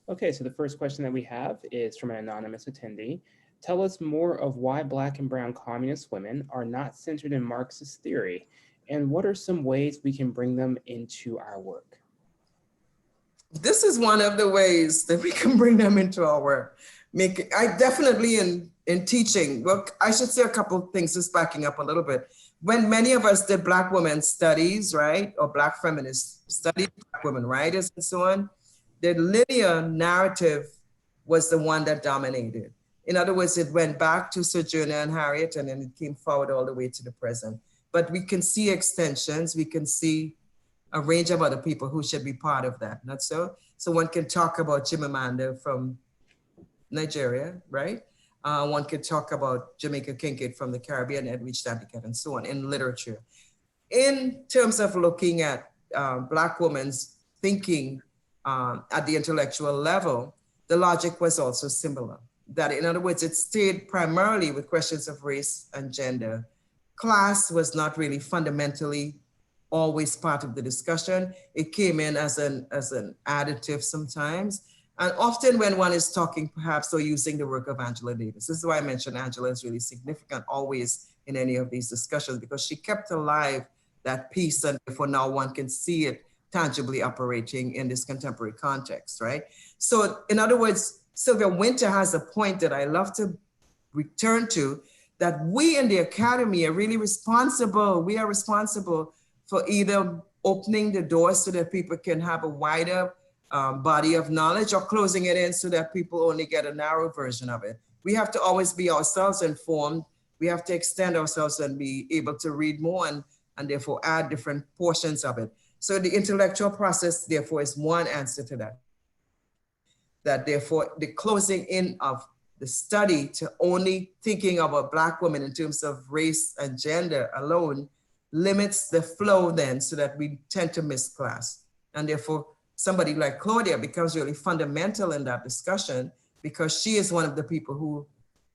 Okay, so the first question that we have is from an anonymous attendee. Tell us more of why Black and brown communist women are not centered in Marxist theory, and what are some ways we can bring them into our work? This is one of the ways that we can bring them into our work. I definitely in teaching, well, I should say a couple of things, just backing up a little bit. When many of us did Black women studies, right, or Black feminist studies, Black women writers and so on, the linear narrative was the one that dominated. In other words, it went back to Sojourner and Harriet, and then it came forward all the way to the present. But we can see extensions, we can see a range of other people who should be part of that, not so? So one can talk about Chimamanda from Nigeria, right? One could talk about Jamaica Kincaid from the Caribbean, Edwidge Danticat, and so on in literature. In terms of looking at Black women's thinking at the intellectual level, the logic was also similar. That, in other words, it stayed primarily with questions of race and gender. Class was not really fundamentally always part of the discussion. It came in as an additive sometimes. And often when one is talking, perhaps, or using the work of Angela Davis, this is why I mentioned Angela is really significant always in any of these discussions, because she kept alive that piece, and therefore now one can see it tangibly operating in this contemporary context, right? So in other words, Sylvia Wynter has a point that I love to return to, that we in the academy are really responsible. We are responsible for either opening the doors so that people can have a wider body of knowledge, or closing it in so that people only get a narrow version of it. We have to always be ourselves informed. We have to extend ourselves and be able to read more and therefore add different portions of it. So the intellectual process, therefore, is one answer to that. That therefore the closing in of the study to only thinking of a Black woman in terms of race and gender alone limits the flow then, so that we tend to miss class. And therefore, somebody like Claudia becomes really fundamental in that discussion, because she is one of the people who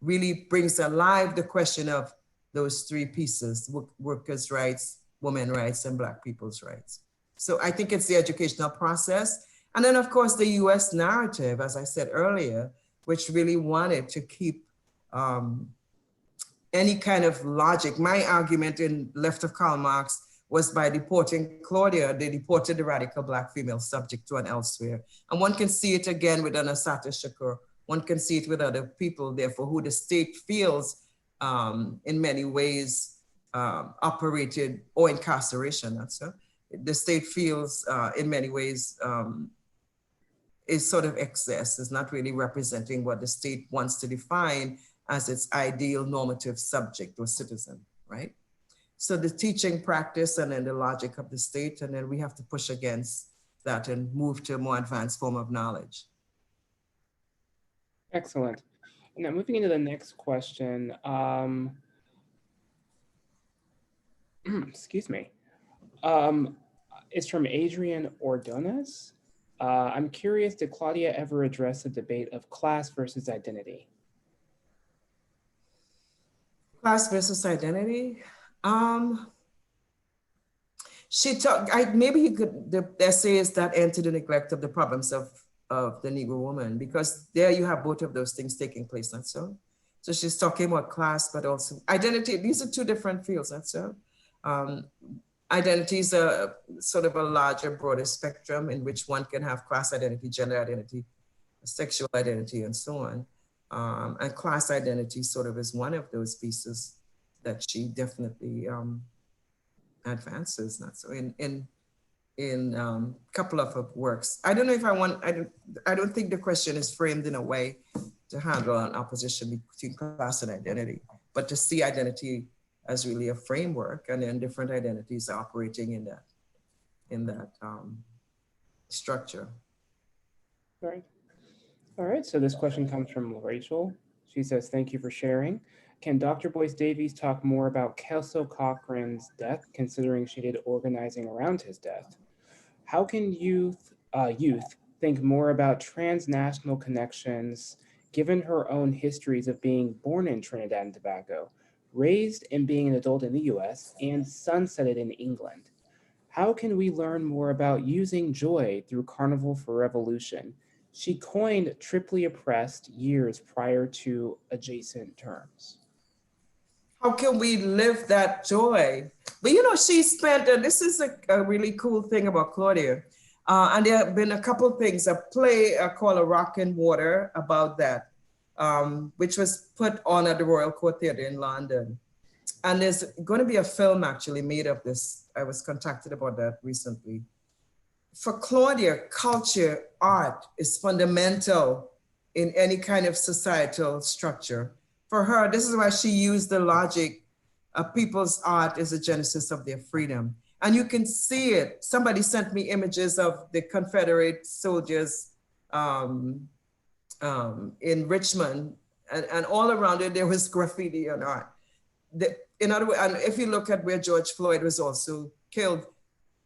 really brings alive the question of those three pieces: workers' rights, women's rights, and Black people's rights. So I think it's the educational process. And then of course the US narrative, as I said earlier, which really wanted to keep any kind of logic. My argument in Left of Karl Marx was, by deporting Claudia, they deported the radical Black female subject to an elsewhere. And one can see it again with an Assata Shakur. One can see it with other people, therefore, who the state feels in many ways operated, or incarceration, that's so. The state feels in many ways is sort of excess, is not really representing what the state wants to define as its ideal normative subject or citizen, right? So the teaching practice and then the logic of the state, and then we have to push against that and move to a more advanced form of knowledge. Excellent. And now moving into the next question, excuse me. It's from Adrian Ordonez. I'm curious, did Claudia ever address the debate of class versus identity? Class versus identity? She talked, maybe you could, the essay is that end to the neglect of the problems of the Negro woman, because there you have both of those things taking place, that's so. So she's talking about class, but also identity. These are two different fields, that's so. Identity is a sort of a larger, broader spectrum in which one can have class identity, gender identity, sexual identity, and so on. And class identity sort of is one of those pieces that she definitely advances. Not so in a couple of her works. I don't know if I don't think the question is framed in a way to handle an opposition between class and identity, but to see identity as really a framework, and then different identities operating in that structure. All right, so this question comes from Rachel. She says, thank you for sharing. Can Dr. Boyce Davies talk more about Kelso Cochran's death, considering she did organizing around his death? How can youth think more about transnational connections, given her own histories of being born in Trinidad and Tobago, raised and being an adult in the US, and sunsetted in England? How can we learn more about using joy through Carnival for Revolution? She coined triply oppressed years prior to adjacent terms. How can we live that joy? But you know, she spent, and this is a really cool thing about Claudia, and there have been a couple of things, a play called A Rock and Water about that, which was put on at the Royal Court Theatre in London. And there's going to be a film actually made of this. I was contacted about that recently. For Claudia, culture, art is fundamental in any kind of societal structure. For her, this is why she used the logic of people's art as a genesis of their freedom. And you can see it. Somebody sent me images of the Confederate soldiers in Richmond, and all around it, there was graffiti and art. In other words, and if you look at where George Floyd was also killed,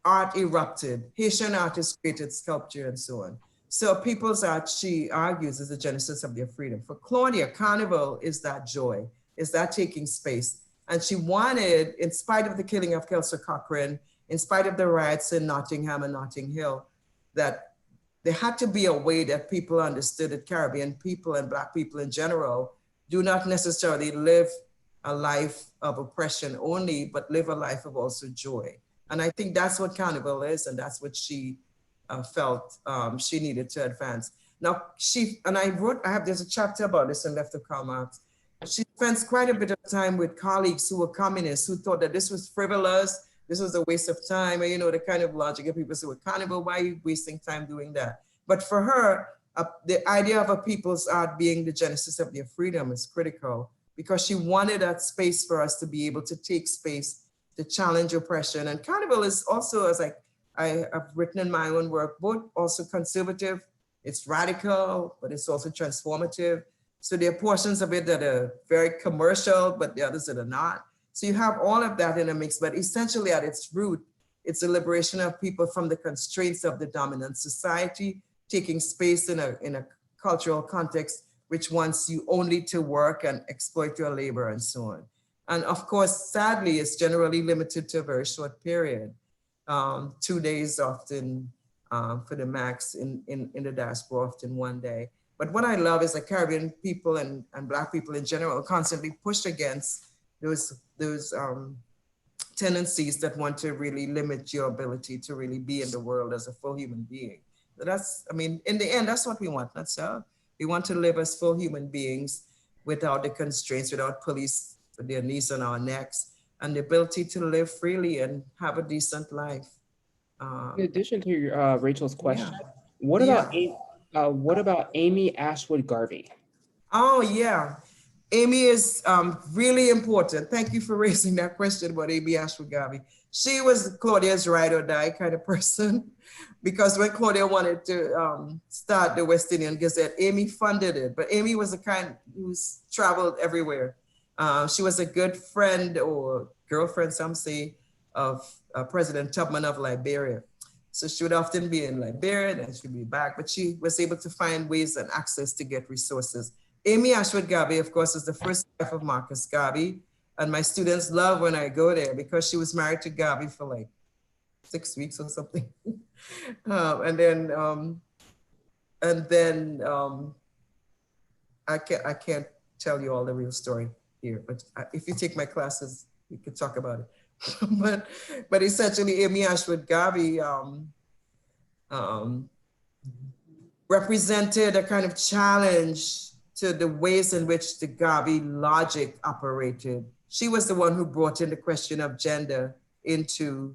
art erupted. Haitian artists created sculpture and so on. So people's art, she argues, is the genesis of their freedom. For Claudia, Carnival is that joy, is that taking space. And she wanted, in spite of the killing of Kelso Cochran, in spite of the riots in Nottingham and Notting Hill, that there had to be a way that people understood that Caribbean people and Black people in general do not necessarily live a life of oppression only, but live a life of also joy. And I think that's what Carnival is, and that's what she felt she needed to advance. Now, there's a chapter about this in Left of Karl Marx. She spends quite a bit of time with colleagues who were communists who thought that this was frivolous, this was a waste of time, and you know, the kind of logic of people say, well, Carnival, why are you wasting time doing that? But for her, the idea of a people's art being the genesis of their freedom is critical, because she wanted that space for us to be able to take space to challenge oppression. And Carnival is also, as I have written in my own work, both also conservative, it's radical, but it's also transformative. So there are portions of it that are very commercial, but the others that are not. So you have all of that in a mix, but essentially at its root, it's a liberation of people from the constraints of the dominant society, taking space in a cultural context which wants you only to work and exploit your labor and so on. And of course, sadly, it's generally limited to a very short period, 2 days often for the max in the diaspora, often 1 day. But what I love is that Caribbean people and Black people in general constantly push against those tendencies that want to really limit your ability to really be in the world as a full human being. So that's, I mean, in the end, that's what we want. That's we want to live as full human beings without the constraints, without police with their knees on our necks, and the ability to live freely and have a decent life. In addition to your, Rachel's question, Yeah. what about Amy Ashwood Garvey? Oh, yeah. Amy is really important. Thank you for raising that question about Amy Ashwood Garvey. She was Claudia's ride or die kind of person, because when Claudia wanted to start the West Indian Gazette, Amy funded it. But Amy was the kind who's traveled everywhere. She was a good friend or girlfriend, some say, of President Tubman of Liberia. So she would often be in Liberia, then she'd be back, but she was able to find ways and access to get resources. Amy Ashwood Garvey, of course, is the first wife of Marcus Garvey. And my students love when I go there because she was married to Garvey for like 6 weeks or something. And then I can't tell you all the real story here, but if you take my classes, we could talk about it. but essentially, Amy Ashwood Garvey represented a kind of challenge to the ways in which the Garvey logic operated. She was the one who brought in the question of gender into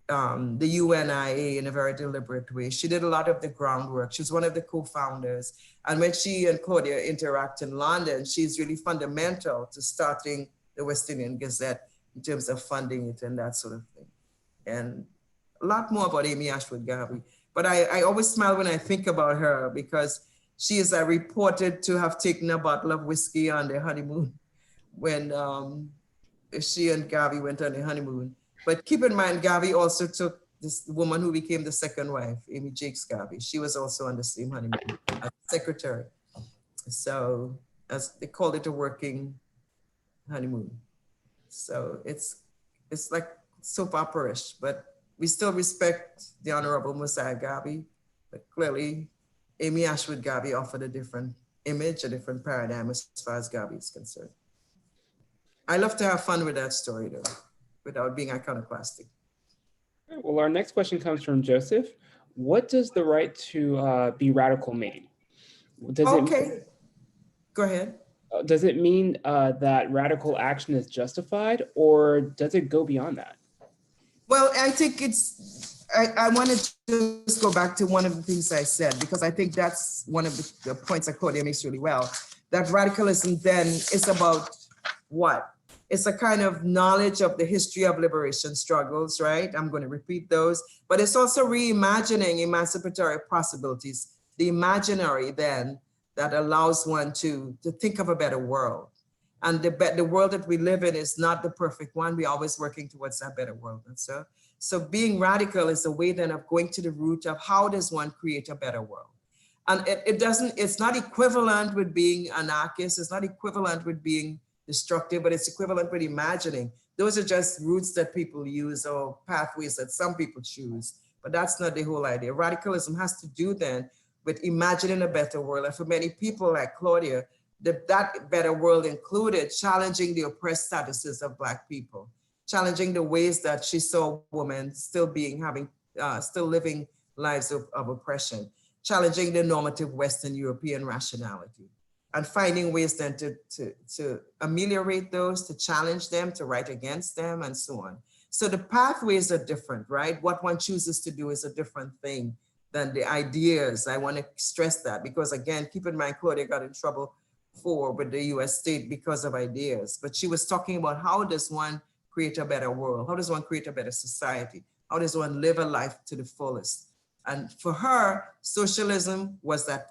the UNIA in a very deliberate way. She did a lot of the groundwork. She was one of the co-founders. And when she and Claudia interact in London, she's really fundamental to starting the West Indian Gazette in terms of funding it and that sort of thing. And a lot more about Amy Ashwood Garvey. But I always smile when I think about her, because she is reported to have taken a bottle of whiskey on their honeymoon when she and Garvey went on their honeymoon. But keep in mind, Garvey also took this woman who became the second wife, Amy Jakes Garvey. She was also on the same honeymoon as secretary. So as they called it, a working honeymoon. So it's like soap opera-ish, but we still respect the Honorable Mosiah Garvey, but clearly Amy Ashwood Garvey offered a different image, a different paradigm as far as Garvey is concerned. I love to have fun with that story though, without being iconoclastic. Well, our next question comes from Joseph. What does the right to be radical mean? Go ahead. Does it mean that radical action is justified, or does it go beyond that? Well, I think I wanted to just go back to one of the things I said, because I think that's one of the points that Claudia makes really well, that radicalism then is about what? It's a kind of knowledge of the history of liberation struggles, right? I'm going to repeat those, but it's also reimagining emancipatory possibilities, the imaginary then that allows one to think of a better world. And the world that we live in is not the perfect one. We're always working towards that better world. And so being radical is a way then of going to the root of how does one create a better world? And it's not equivalent with being anarchist. It's not equivalent with being destructive, but it's equivalent with imagining. Those are just routes that people use or pathways that some people choose. But that's not the whole idea. Radicalism has to do then with imagining a better world. And for many people like Claudia, that better world included challenging the oppressed statuses of Black people, challenging the ways that she saw women still still living lives of oppression, challenging the normative Western European rationality, and finding ways then to ameliorate those, to challenge them, to write against them, and so on. So the pathways are different, right? What one chooses to do is a different thing than the ideas. I want to stress that because, again, keep in mind, Claudia got in trouble with the US state because of ideas, but she was talking about how does one create a better world? How does one create a better society? How does one live a life to the fullest? And for her, socialism was that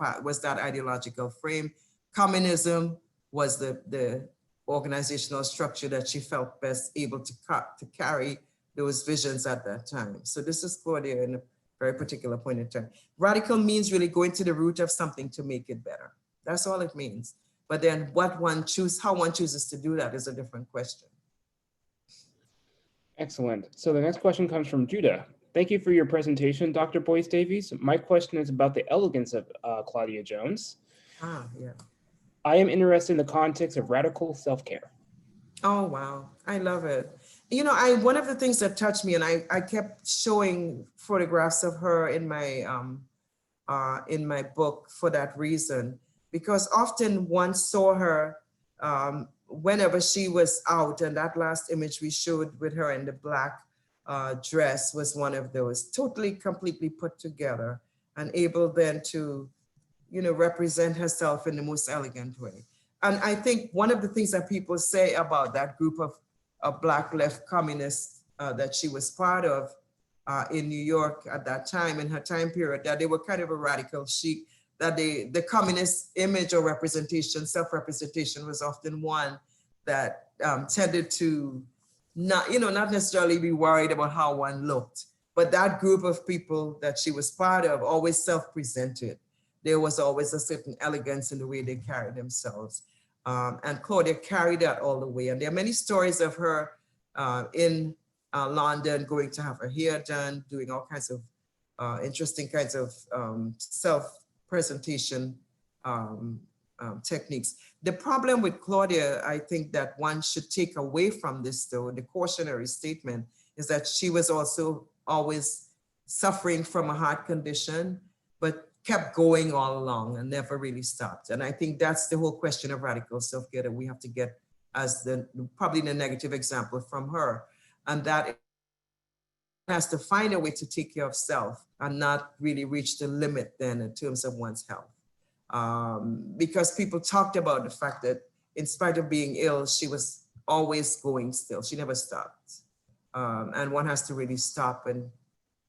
ideological frame. Communism was the organizational structure that she felt best able to carry those visions at that time. So this is Claudia in a very particular point in time. Radical means really going to the root of something to make it better. That's all it means. But then how one chooses to do that is a different question. Excellent. So the next question comes from Judah. Thank you for your presentation, Dr. Boyce Davies. My question is about the elegance of Claudia Jones. Yeah. I am interested in the context of radical self-care. Oh, wow. I love it. You know, one of the things that touched me, and I kept showing photographs of her in my book for that reason, because often one saw her whenever she was out, and that last image we showed with her in the black dress was one of those, totally, completely put together and able then to, represent herself in the most elegant way. And I think one of the things that people say about that group of Black left communists that she was part of in New York at that time, in her time period, that they were kind of a radical chic, that the communist image or representation, self-representation was often one that tended to not necessarily be worried about how one looked, but that group of people that she was part of always self-presented. There was always a certain elegance in the way they carried themselves. And Claudia carried that all the way. And there are many stories of her in London going to have her hair done, doing all kinds of interesting kinds of self-presentation techniques. The problem with Claudia, I think that one should take away from this, though, the cautionary statement, is that she was also always suffering from a heart condition, but kept going all along and never really stopped. And I think that's the whole question of radical self-care that we have to get as probably the negative example from her. And that has to find a way to take care of self and not really reach the limit then in terms of one's health. Because people talked about the fact that in spite of being ill, she was always going still. She never stopped. And one has to really stop and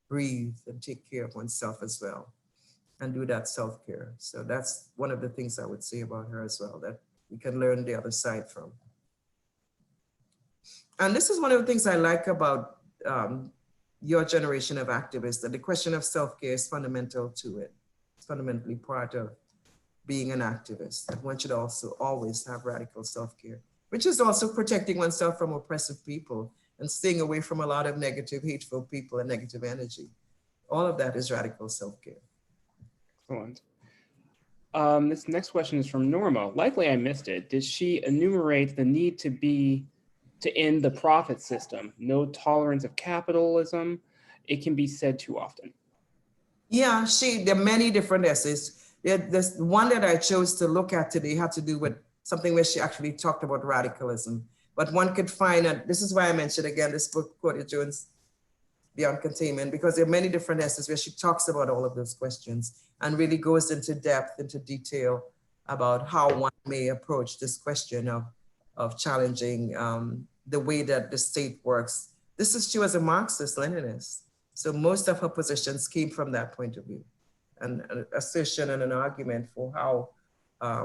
breathe and take care of oneself as well and do that self-care. So that's one of the things I would say about her as well, that we can learn the other side from. And this is one of the things I like about your generation of activists, that the question of self-care is fundamental to it. It's fundamentally part of being an activist, that one should also always have radical self-care, which is also protecting oneself from oppressive people and staying away from a lot of negative, hateful people and negative energy. All of that is radical self-care. Excellent. This next question is from Norma. Likely I missed it. Did she enumerate the need to end the profit system? No tolerance of capitalism. It can be said too often. Yeah, there are many different essays. There's one that I chose to look at today had to do with something where she actually talked about radicalism. But one could find, and this is why I mentioned again this book, Claudia Jones, Beyond Containment, because there are many different essays where she talks about all of those questions and really goes into depth, into detail about how one may approach this question of challenging the way that the state works. She was a Marxist Leninist. So most of her positions came from that point of view, and an assertion and an argument for how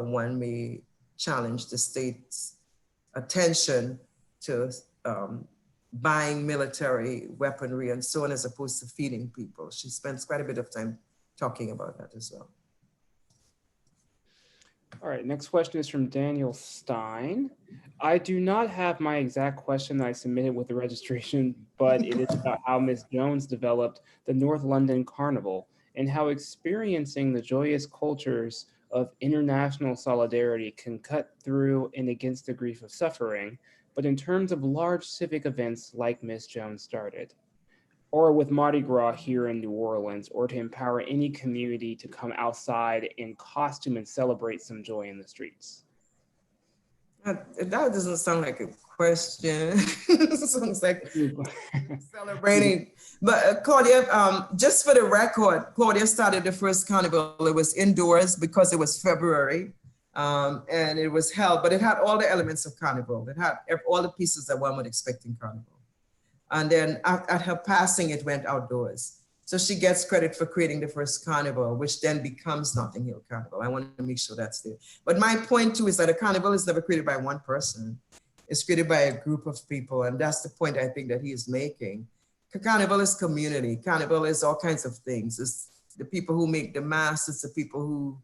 one may challenge the state's attention to buying military weaponry and so on, as opposed to feeding people. She spends quite a bit of time talking about that as well. All right, next question is from Daniel Stein. I do not have my exact question that I submitted with the registration, but it is about how Ms. Jones developed the North London Carnival and how experiencing the joyous cultures of international solidarity can cut through and against the grief of suffering, but in terms of large civic events like Ms. Jones started, or with Mardi Gras here in New Orleans, or to empower any community to come outside in costume and celebrate some joy in the streets? That doesn't sound like a question. It sounds like celebrating. But Claudia, just for the record, Claudia started the first carnival. It was indoors because it was February, and it was held, but it had all the elements of carnival. It had all the pieces that one would expect in carnival. And then at her passing, it went outdoors. So she gets credit for creating the first carnival, which then becomes Notting Hill Carnival. I want to make sure that's there. But my point too is that a carnival is never created by one person. It's created by a group of people. And that's the point I think that he is making. Carnival is community. Carnival is all kinds of things. It's the people who make the masks. It's the people who,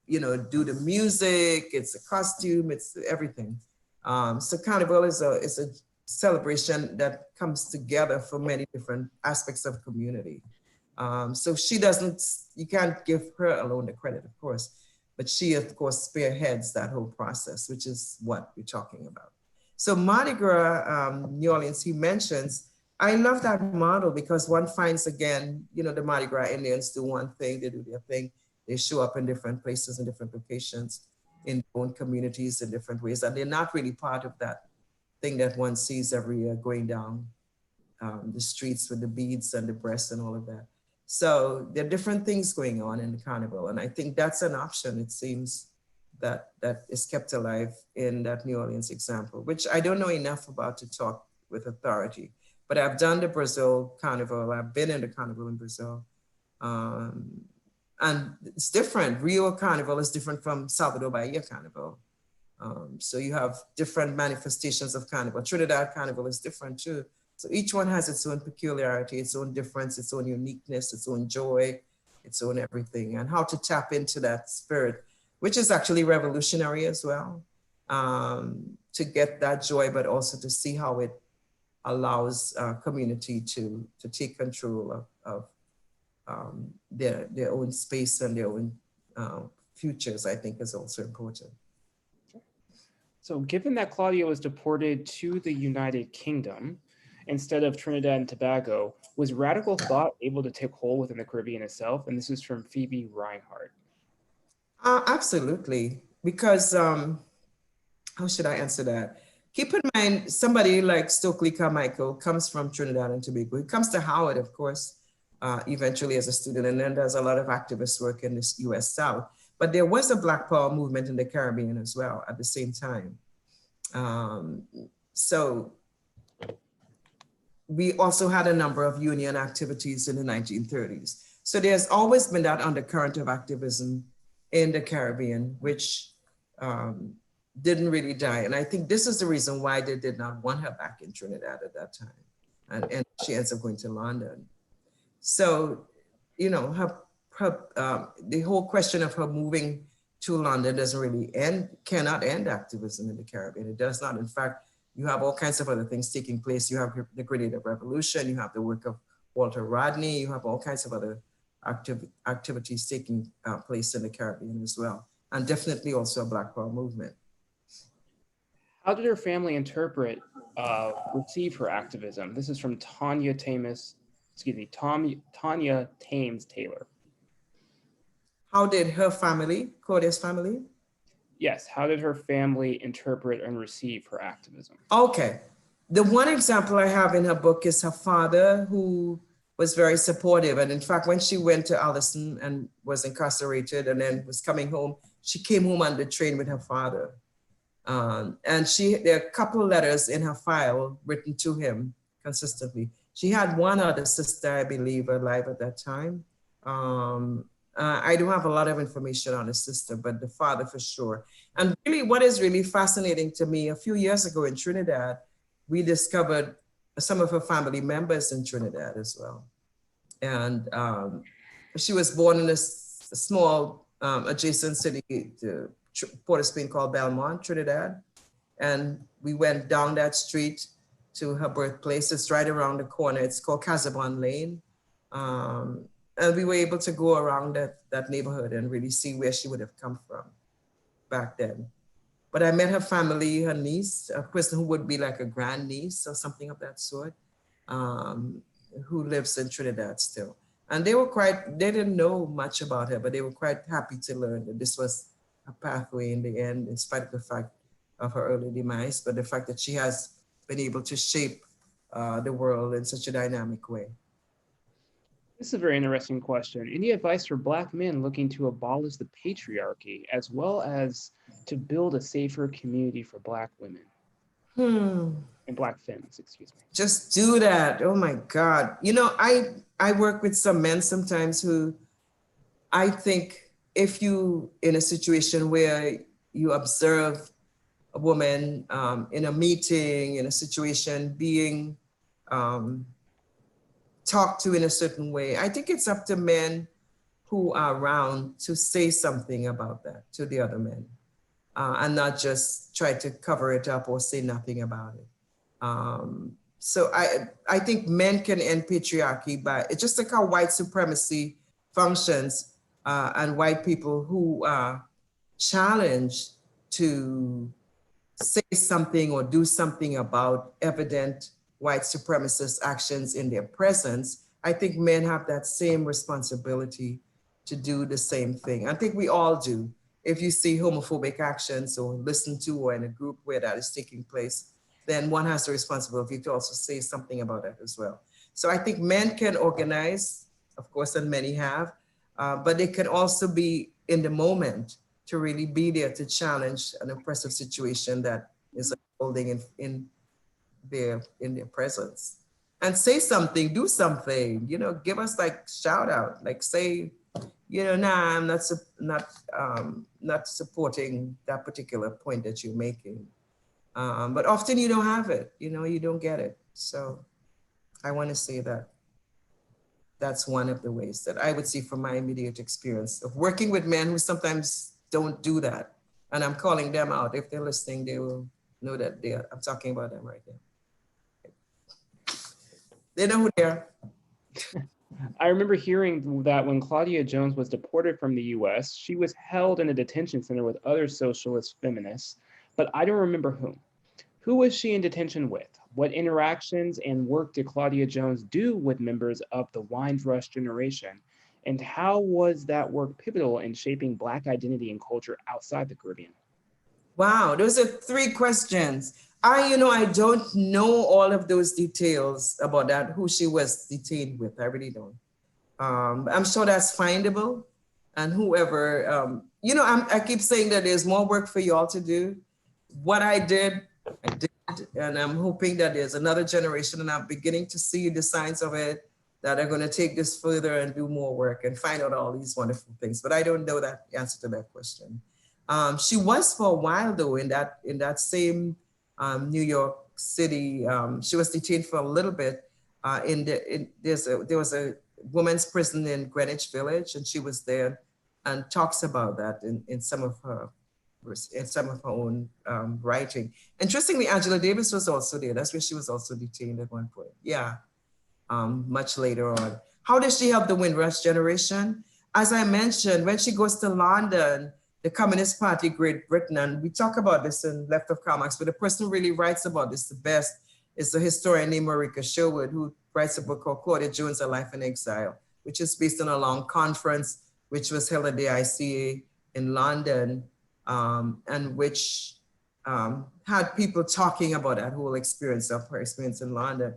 do the music. It's a costume. It's everything. So carnival is a celebration that comes together for many different aspects of community. So you can't give her alone the credit, of course, but she, of course, spearheads that whole process, which is what we're talking about. So Mardi Gras, New Orleans, he mentions, I love that model because one finds again, the Mardi Gras Indians do one thing, they do their thing, they show up in different places, in different locations, in their own communities in different ways, and they're not really part of that thing that one sees every year going down the streets with the beads and the breasts and all of that. So there are different things going on in the carnival. And I think that's an option, it seems, that is kept alive in that New Orleans example, which I don't know enough about to talk with authority. But I've done the Brazil carnival. I've been in the carnival in Brazil. And it's different. Rio Carnival is different from Salvador Bahia Carnival. So you have different manifestations of carnival. Trinidad Carnival is different too. So each one has its own peculiarity, its own difference, its own uniqueness, its own joy, its own everything, and how to tap into that spirit, which is actually revolutionary as well, to get that joy, but also to see how it allows community to take control of their own space and their own futures, I think is also important. So given that Claudia was deported to the United Kingdom instead of Trinidad and Tobago, was radical thought able to take hold within the Caribbean itself? And this is from Phoebe Reinhardt. Absolutely, because how should I answer that? Keep in mind, somebody like Stokely Carmichael comes from Trinidad and Tobago. He comes to Howard, of course, eventually as a student, and then does a lot of activist work in the US South. But there was a Black Power movement in the Caribbean as well at the same time. So we also had a number of union activities in the 1930s. So there's always been that undercurrent of activism in the Caribbean, which didn't really die. And I think this is the reason why they did not want her back in Trinidad at that time. And she ends up going to London. So, the whole question of her moving to London doesn't really cannot end activism in the Caribbean. It does not. In fact, you have all kinds of other things taking place. You have the creative revolution, you have the work of Walter Rodney, you have all kinds of other activities taking place in the Caribbean as well. And definitely also a Black Power movement. How did her family receive her activism? This is from Tanya Thames Taylor. How did her family, Claudia's family? Yes, how did her family interpret and receive her activism? Okay, the one example I have in her book is her father, who was very supportive. And in fact, when she went to Allison and was incarcerated and then was coming home, she came home on the train with her father. And there are a couple of letters in her file written to him consistently. She had one other sister, I believe, alive at that time. I don't have a lot of information on the sister, but the father for sure. And really what is really fascinating to me, a few years ago in Trinidad, we discovered some of her family members in Trinidad as well. And she was born in a small adjacent city to Port of Spain called Belmont, Trinidad. And we went down that street to her birthplace. It's right around the corner. It's called Casabon Lane. And we were able to go around that neighborhood and really see where she would have come from back then. But I met her family, her niece, a person who would be like a grandniece or something of that sort, who lives in Trinidad still. And they didn't know much about her, but they were quite happy to learn that this was a pathway in the end, in spite of the fact of her early demise, but the fact that she has been able to shape the world in such a dynamic way. This is a very interesting question. Any advice for Black men looking to abolish the patriarchy as well as to build a safer community for Black women? And Black femmes, excuse me. Just do that. Oh my God. You know, I work with some men sometimes who I think if you in a situation where you observe a woman in a meeting, in a situation being talked to in a certain way, I think it's up to men who are around to say something about that to the other men and not just try to cover it up or say nothing about it. So I think men can end patriarchy by, it's just like how white supremacy functions and white people who are challenged to say something or do something about evident white supremacist actions in their presence. I think men have that same responsibility to do the same thing. I think we all do. If you see homophobic actions or listen to or in a group where that is taking place, then one has the responsibility to also say something about that as well. So I think men can organize, of course, and many have, but they can also be in the moment to really be there to challenge an oppressive situation that is unfolding in their presence. And say something, do something, you know, give us like shout out, like say, you know, nah, I'm not supporting that particular point that you're making. But often you don't have it, you know, you don't get it. So I want to say that that's one of the ways that I would see from my immediate experience of working with men who sometimes don't do that. And I'm calling them out. If they're listening, they will know that I'm talking about them right now. They know who they are. I remember hearing that when Claudia Jones was deported from the US, she was held in a detention center with other socialist feminists, but I don't remember whom. Who was she in detention with? What interactions and work did Claudia Jones do with members of the Windrush generation? And how was that work pivotal in shaping Black identity and culture outside the Caribbean? Wow, those are 3 questions. I don't know all of those details about that, who she was detained with. I really don't. I'm sure that's findable. And whoever, I keep saying that there's more work for y'all to do. What I did, and I'm hoping that there's another generation, and I'm beginning to see the signs of it, that are going to take this further and do more work and find out all these wonderful things. But I don't know that answer to that question. She was for a while though in that same New York City. She was detained for a little bit. There was a women's prison in Greenwich Village, and she was there, and talks about that in some of her own writing. Interestingly, Angela Davis was also there. That's where she was also detained at one point. Yeah, much later on. How does she help the Windrush generation? As I mentioned, when she goes to London, the Communist Party, Great Britain, and we talk about this in Left of Karl Marx, but the person who really writes about this the best is a historian named Marika Sherwood, who writes a book called Claudia Jones, A Life in Exile, which is based on a long conference, which was held at the ICA in London, and which had people talking about that whole experience of her experience in London.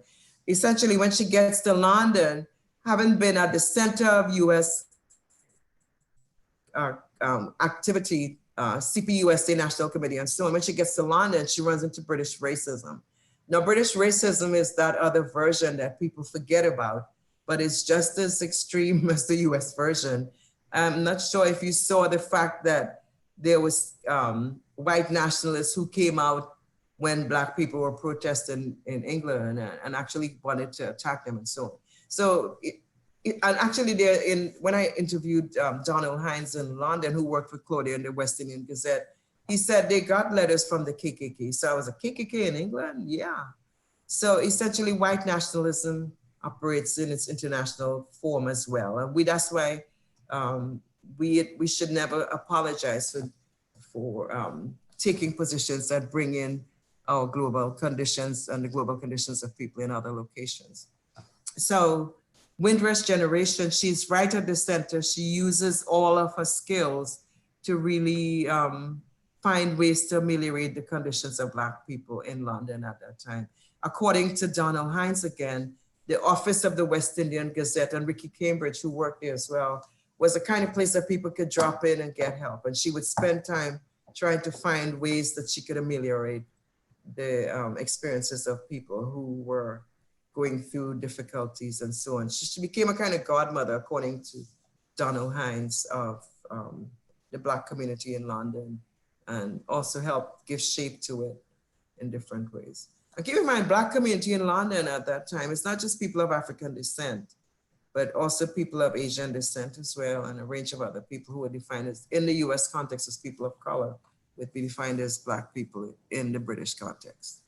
Essentially, when she gets to London, having been at the center of US activity, CPUSA National Committee and so on, when she gets to London, she runs into British racism. Now, British racism is that other version that people forget about, but it's just as extreme as the US version. I'm not sure if you saw the fact that there was white nationalists who came out when Black people were protesting in England and actually wanted to attack them and so on. So And actually when I interviewed Donald Hines in London, who worked with Claudia in the West Indian Gazette, he said they got letters from the KKK. So I was a KKK in England? Yeah. So essentially white nationalism operates in its international form as well. And that's why we should never apologize for taking positions that bring in our global conditions and the global conditions of people in other locations. So Windrush generation, she's right at the center. She uses all of her skills to really find ways to ameliorate the conditions of Black people in London at that time. According to Donald Hines again, the office of the West Indian Gazette, and Ricky Cambridge, who worked there as well, was the kind of place that people could drop in and get help. And she would spend time trying to find ways that she could ameliorate the experiences of people who were going through difficulties and so on. She became a kind of godmother, according to Donald Hines, of the Black community in London, and also helped give shape to it in different ways. And keep in mind, Black community in London at that time, it's not just people of African descent, but also people of Asian descent as well, and a range of other people who were defined as, in the US context, as people of color, would be defined as Black people in the British context.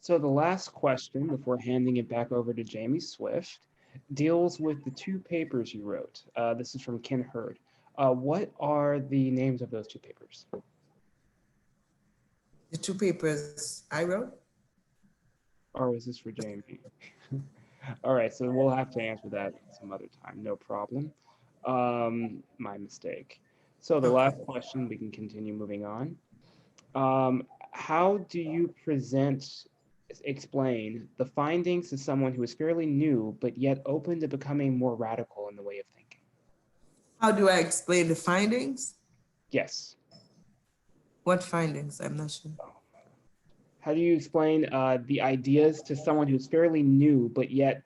So the last question before handing it back over to Jaimee Swift deals with the two papers you wrote. This is from Ken Hurd. What are the names of those two papers? The two papers I wrote? Or was this for Jaimee? All right, so we'll have to answer that some other time, no problem. My mistake. So the last question, we can continue moving on. How do you explain the findings to someone who is fairly new, but yet open to becoming more radical in the way of thinking? How do I explain the findings? Yes. What findings? I'm not sure. How do you explain the ideas to someone who's fairly new, but yet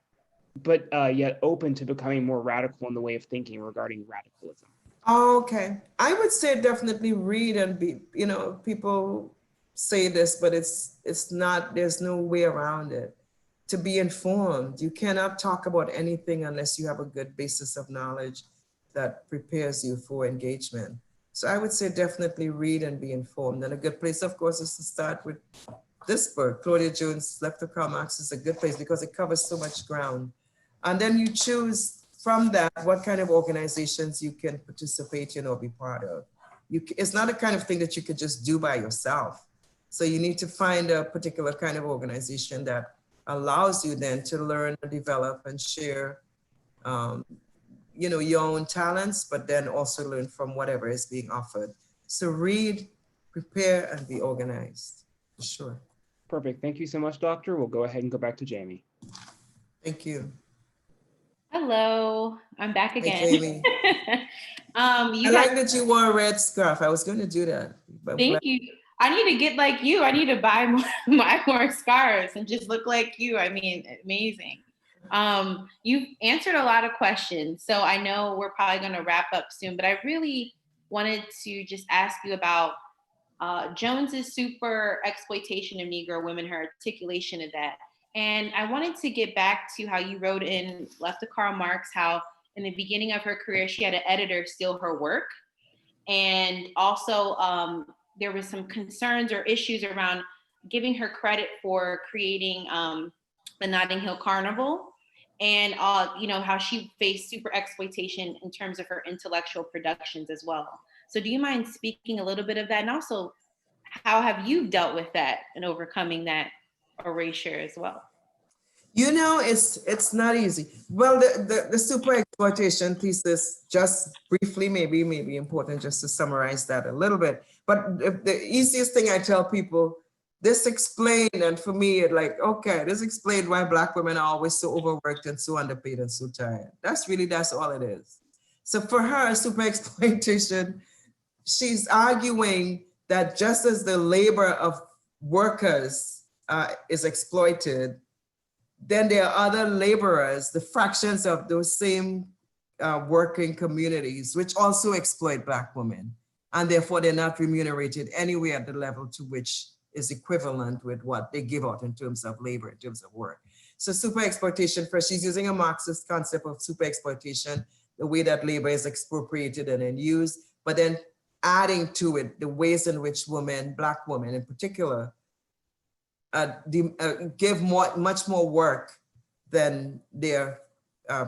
open to becoming more radical in the way of thinking regarding radicalism? Okay, I would say definitely read and be, people say this, but it's not, there's no way around it. To be informed, you cannot talk about anything unless you have a good basis of knowledge that prepares you for engagement. So I would say definitely read and be informed. And a good place, of course, is to start with this book, Claudia Jones, Left of Karl Marx, is a good place because it covers so much ground. And then you choose from that what kind of organizations you can participate in or be part of. It's not a kind of thing that you could just do by yourself. So you need to find a particular kind of organization that allows you then to learn and develop and share your own talents, but then also learn from whatever is being offered. So read, prepare, and be organized, for sure. Perfect. Thank you so much, Doctor. We'll go ahead and go back to Jaimee. Thank you. Hello, I'm back again. Hey, Jaimee. I like that you wore a red scarf. I was going to do that. Thank you. I need to get like you. I need to buy more scarves and just look like you. I mean, amazing. You've answered a lot of questions, so I know we're probably going to wrap up soon, but I really wanted to just ask you about Jones's super exploitation of Negro women, her articulation of that. And I wanted to get back to how you wrote in Left of Karl Marx, how in the beginning of her career, she had an editor steal her work. And also there was some concerns or issues around giving her credit for creating the Notting Hill Carnival, and how she faced super exploitation in terms of her intellectual productions as well. So do you mind speaking a little bit of that? And also, how have you dealt with that and overcoming that erasure as well? It's not easy. Well, the super exploitation thesis, just briefly, maybe important just to summarize that a little bit. But the easiest thing I tell people, this explained, and for me, this explained why Black women are always so overworked and so underpaid and so tired. That's all it is. So for her, super exploitation, she's arguing that just as the labor of workers is exploited, then there are other laborers, the fractions of those same working communities, which also exploit Black women. And therefore they're not remunerated anywhere at the level to which is equivalent with what they give out in terms of labor, in terms of work. So super exploitation first, she's using a Marxist concept of super exploitation, the way that labor is expropriated and then used, but then adding to it the ways in which women, Black women in particular, give much more work than they're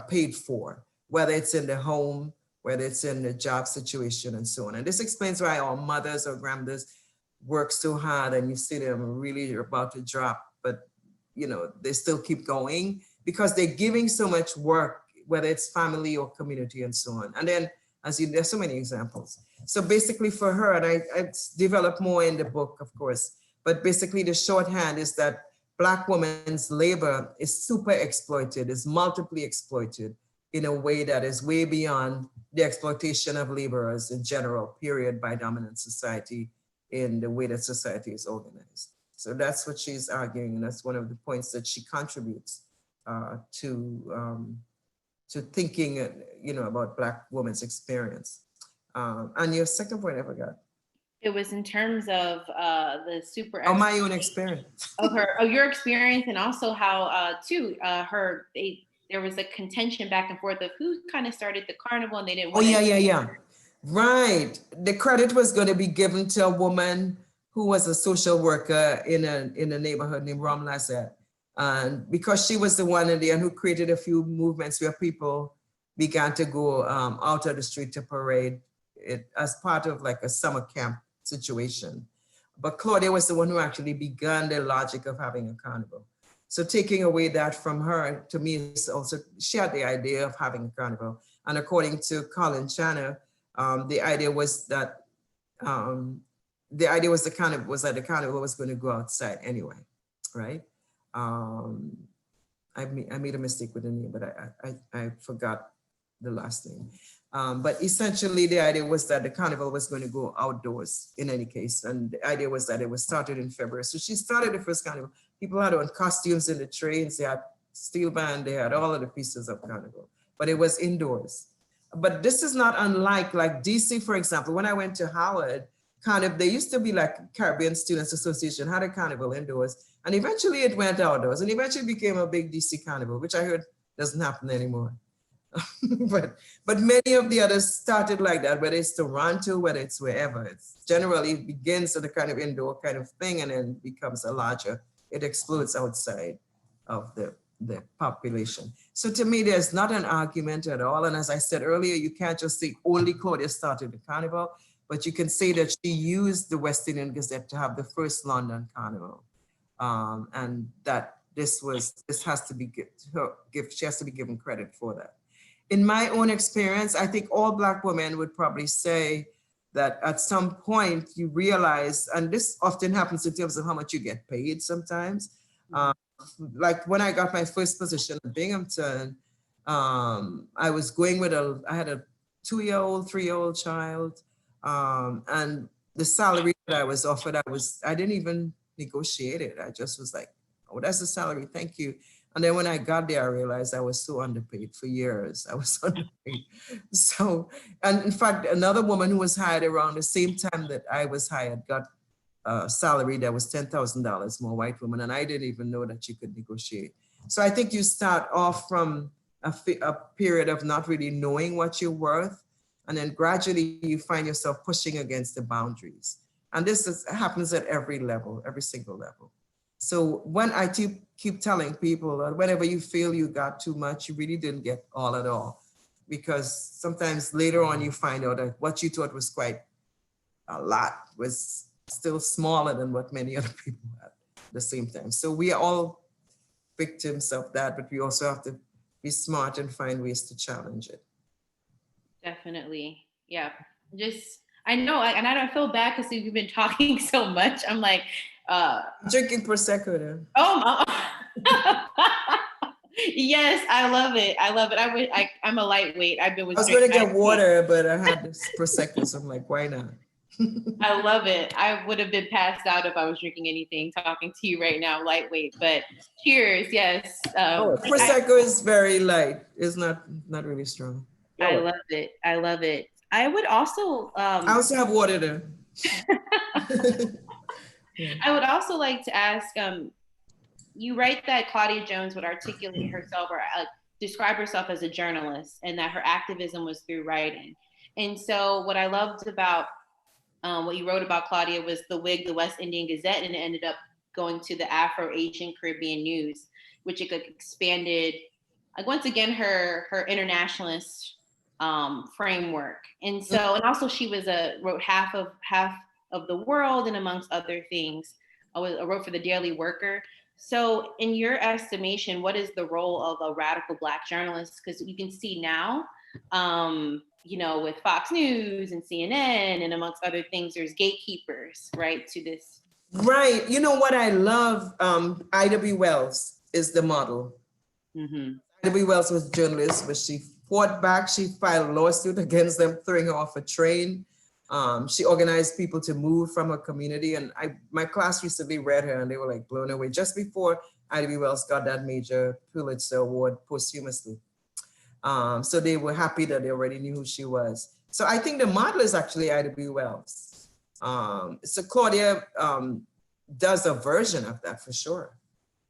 paid for, whether it's in the home, whether it's in the job situation and so on. And this explains why our mothers or grandmothers work so hard and you see them really about to drop, but you know, they still keep going because they're giving so much work, whether it's family or community and so on. And then there's so many examples. So basically for her, and I developed more in the book, of course, but basically the shorthand is that Black women's labor is super exploited, is multiply exploited in a way that is way beyond the exploitation of laborers in general, period, by dominant society in the way that society is organized. So that's what she's arguing, and that's one of the points that she contributes to thinking, you know, about Black women's experience. And your second point, I forgot. It was in terms of the super. Oh, my own experience. Your experience, and also how there was a contention back and forth of who kind of started the carnival, and they didn't want yeah. Right. The credit was going to be given to a woman who was a social worker in a neighborhood named Ramlazet. And because she was the one in the end who created a few movements where people began to go out of the street to parade it as part of like a summer camp situation. But Claudia was the one who actually began the logic of having a carnival. So taking away that from her, to me, is also, she had the idea of having a carnival. And according to Colin Channer, the idea was that the carnival was going to go outside anyway, right? I made a mistake with the name, but I forgot the last name. But essentially the idea was that the carnival was going to go outdoors in any case. And the idea was that it was started in February. So she started the first carnival. People had on costumes in the trains, they had steel band, they had all of the pieces of carnival, but it was indoors. But this is not unlike like DC, for example. When I went to Howard, there used to be like Caribbean Students Association had a carnival indoors, and eventually it went outdoors and eventually became a big DC carnival, which I heard doesn't happen anymore. but many of the others started like that, whether it's Toronto, whether it's wherever. It's generally begins as a kind of indoor kind of thing and then becomes a larger, it explodes outside of the population. So to me, there's not an argument at all. And as I said earlier, you can't just say only Claudia started the carnival, but you can say that she used the West Indian Gazette to have the first London carnival. And that she has to be given credit for that. In my own experience, I think all Black women would probably say that at some point you realize, and this often happens in terms of how much you get paid sometimes. Like when I got my first position at Binghamton, I was going I had a 2-year-old, 3-year-old child, and the salary that I was offered, I didn't even negotiate it. I just was like, oh, that's the salary, thank you. And then when I got there, I realized I was so underpaid for years. I was underpaid. So, and in fact, another woman who was hired around the same time that I was hired got a salary that was $10,000 more, white woman, and I didn't even know that you could negotiate. So I think you start off from a period of not really knowing what you're worth, and then gradually you find yourself pushing against the boundaries. And this happens at every level, every single level. So when I keep telling people that whenever you feel you got too much, you really didn't get all at all. Because sometimes later on you find out that what you thought was quite a lot was still smaller than what many other people had at the same time. So we are all victims of that, but we also have to be smart and find ways to challenge it. Definitely, yeah. I know, and I don't feel bad because we've been talking so much. I'm like, drinking Prosecco then. Oh, yes, I love it. I'm a lightweight. I was going to get water, but I had this Prosecco, so I'm like, why not? I love it. I would have been passed out if I was drinking anything, talking to you right now, lightweight, but cheers, yes. Prosecco is very light. It's not really strong. I love it. I love it. I would also... I also have water there. I would also like to ask, you write that Claudia Jones would articulate herself or describe herself as a journalist, and that her activism was through writing. And so what I loved about what you wrote about Claudia was the WIG, the West Indian Gazette, and it ended up going to the Afro-Asian Caribbean News, which it expanded, like, once again, her internationalist framework. And so, and also she was wrote half of the world, and amongst other things, I wrote for the Daily Worker. So in your estimation, what is the role of a radical Black journalist? Because you can see now, you know, with Fox News and CNN and amongst other things, there's gatekeepers, right, to this. Right. You know what I love? I.W. Wells is the model. Mm-hmm. I.W. Wells was a journalist, but she fought back. She filed a lawsuit against them, throwing her off a train. She organized people to move from her community. And my class recently read her and they were like blown away just before I.W. Wells got that major Pulitzer Award posthumously. So they were happy that they already knew who she was. So I think the model is actually I.W. Wells. So Claudia does a version of that for sure.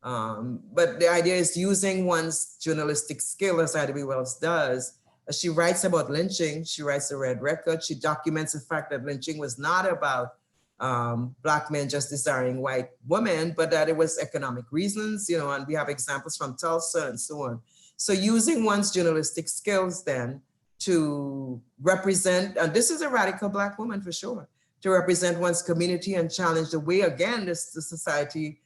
But the idea is using one's journalistic skill, as I.W. Wells does. She writes about lynching. She writes the Red Record. She documents the fact that lynching was not about Black men just desiring white women, but that it was economic reasons, you know, and we have examples from Tulsa and so on. So using one's journalistic skills then to represent, and this is a radical Black woman for sure, to represent one's community and challenge the way, again, the society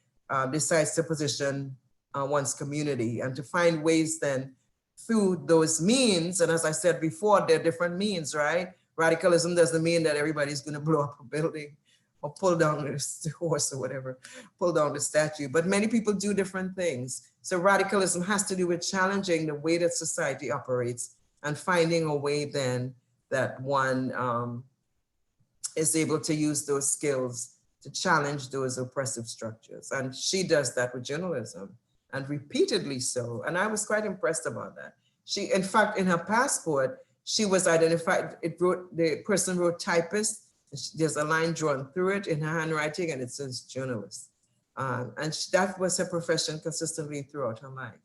decides to position one's community, and to find ways then through those means. And as I said before, there are different means, right? Radicalism doesn't mean that everybody's going to blow up a building or pull down the horse or whatever, pull down the statue, but many people do different things. So radicalism has to do with challenging the way that society operates and finding a way then that one is able to use those skills to challenge those oppressive structures. And she does that with journalism, and repeatedly so. And I was quite impressed about that. She, in fact, in her passport, she was identified, the person wrote typist. There's a line drawn through it in her handwriting, and it says journalist. And that was her profession consistently throughout her life.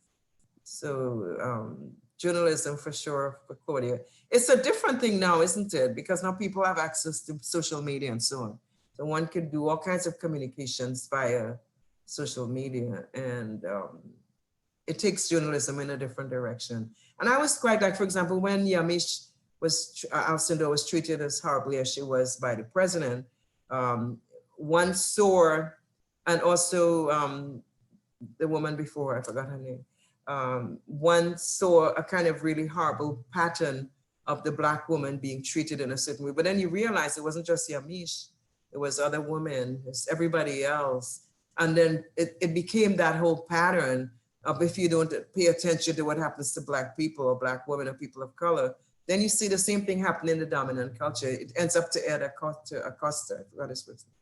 So journalism for sure for Claudia. It's a different thing now, isn't it? Because now people have access to social media and so on. So one could do all kinds of communications via social media, and it takes journalism in a different direction. And I was quite like, for example, when Jaimee Alcindor was treated as horribly as she was by the president, one saw, and also the woman before, I forgot her name, one saw a kind of really horrible pattern of the Black woman being treated in a certain way. But then you realize it wasn't just Jaimee, it was other women, it's everybody else. And then it became that whole pattern of, if you don't pay attention to what happens to Black people or Black women or people of color, then you see the same thing happen in the dominant culture. It ends up to Ed Acosta, I forgot his first name.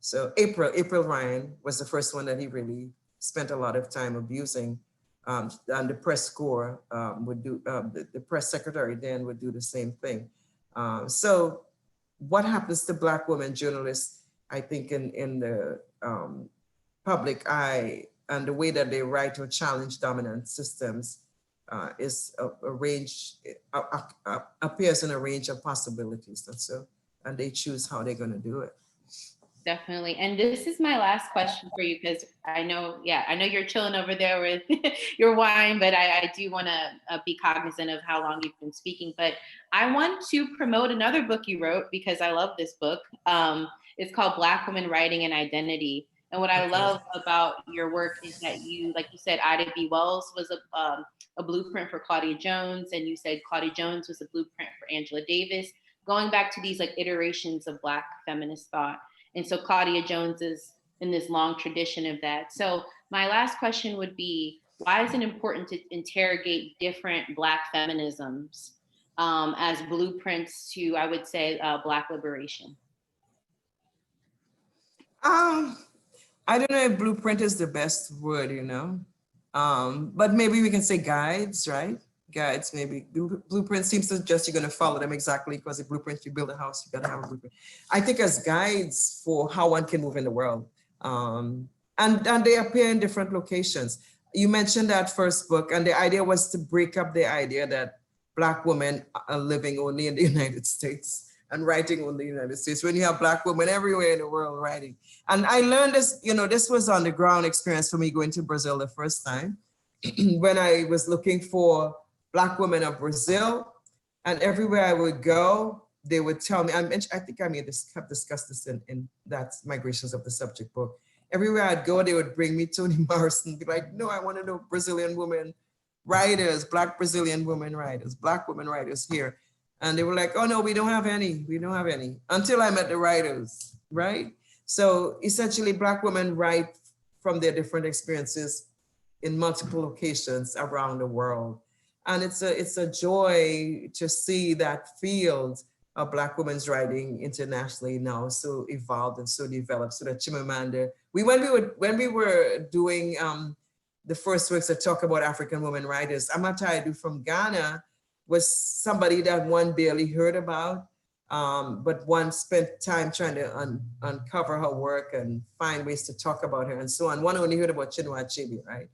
So April Ryan was the first one that he really spent a lot of time abusing. And the press corps would do, the press secretary then would do the same thing. So what happens to Black women journalists, I think in the public eye, and the way that they write or challenge dominant systems is a range, appears in a range of possibilities. And they choose how they're going to do it. Definitely. And this is my last question for you, because I know you're chilling over there with your wine, but I do want to be cognizant of how long you've been speaking. But I want to promote another book you wrote, because I love this book. It's called Black Women Writing and Identity. And what I love about your work is that you, like you said, Ida B. Wells was a blueprint for Claudia Jones, and you said Claudia Jones was a blueprint for Angela Davis, going back to these like iterations of Black feminist thought. And so Claudia Jones is in this long tradition of that. So my last question would be, why is it important to interrogate different Black feminisms as blueprints to, I would say, Black liberation? I don't know if blueprint is the best word, you know, but maybe we can say guides, right? Guides, maybe. Blueprint seems to just, you're going to follow them exactly, because the blueprint, you build a house, you got to have a blueprint. I think as guides for how one can move in the world. and they appear in different locations. You mentioned that first book, and the idea was to break up the idea that Black women are living only in the United States and writing only in the United States, when you have Black women everywhere in the world writing. And I learned this, this was on the ground experience for me going to Brazil the first time, when I was looking for Black women of Brazil, and everywhere I would go, they would tell me, I think I have discussed this in that Migrations of the Subject book. Everywhere I'd go, they would bring me Toni Morrison, be like, no, I want to know Brazilian women writers, Black Brazilian women writers, Black women writers here. And they were like, oh no, we don't have any, until I met the writers, right? So essentially Black women write from their different experiences in multiple locations around the world. And it's a joy to see that field of Black women's writing internationally now so evolved and so developed. So that Chimamanda, when we were doing the first works that talk about African women writers, Amataidu from Ghana was somebody that one barely heard about, but one spent time trying to uncover her work and find ways to talk about her and so on. One only heard about Chinua Achebe, right?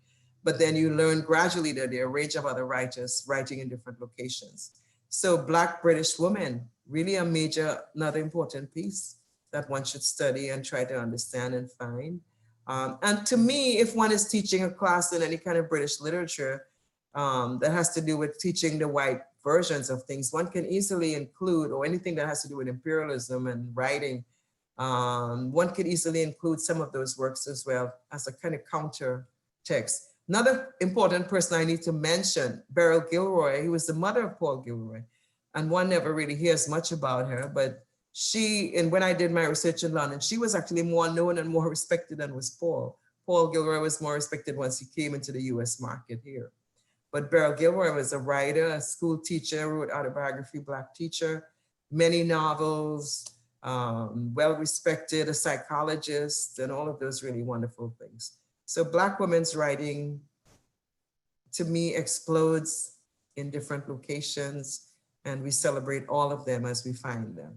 But then you learn gradually that there are a range of other writers writing in different locations. So Black British women, really another important piece that one should study and try to understand and find. And to me, if one is teaching a class in any kind of British literature that has to do with teaching the white versions of things, one can easily include, or anything that has to do with imperialism and writing, one could easily include some of those works as well as a kind of counter text. Another important person I need to mention, Beryl Gilroy, who was the mother of Paul Gilroy, and one never really hears much about her, but when I did my research in London, she was actually more known and more respected than was Paul. Paul Gilroy was more respected once he came into the US market here. But Beryl Gilroy was a writer, a school teacher, wrote autobiography, Black teacher, many novels, well-respected, a psychologist, and all of those really wonderful things. So Black women's writing, to me, explodes in different locations, and we celebrate all of them as we find them.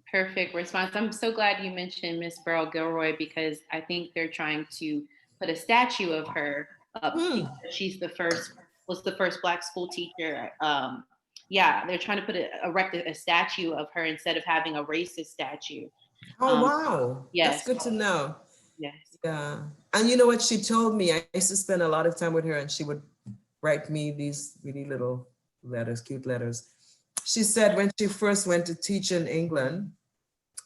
Perfect response. I'm so glad you mentioned Miss Beryl Gilroy, because I think they're trying to put a statue of her up. She's was the first Black school teacher. Yeah, they're trying to erect a statue of her instead of having a racist statue. Oh, wow. Yes. That's good to know. Yes. Yeah. And you know what she told me? I used to spend a lot of time with her, and she would write me these really little letters, cute letters. She said when she first went to teach in England,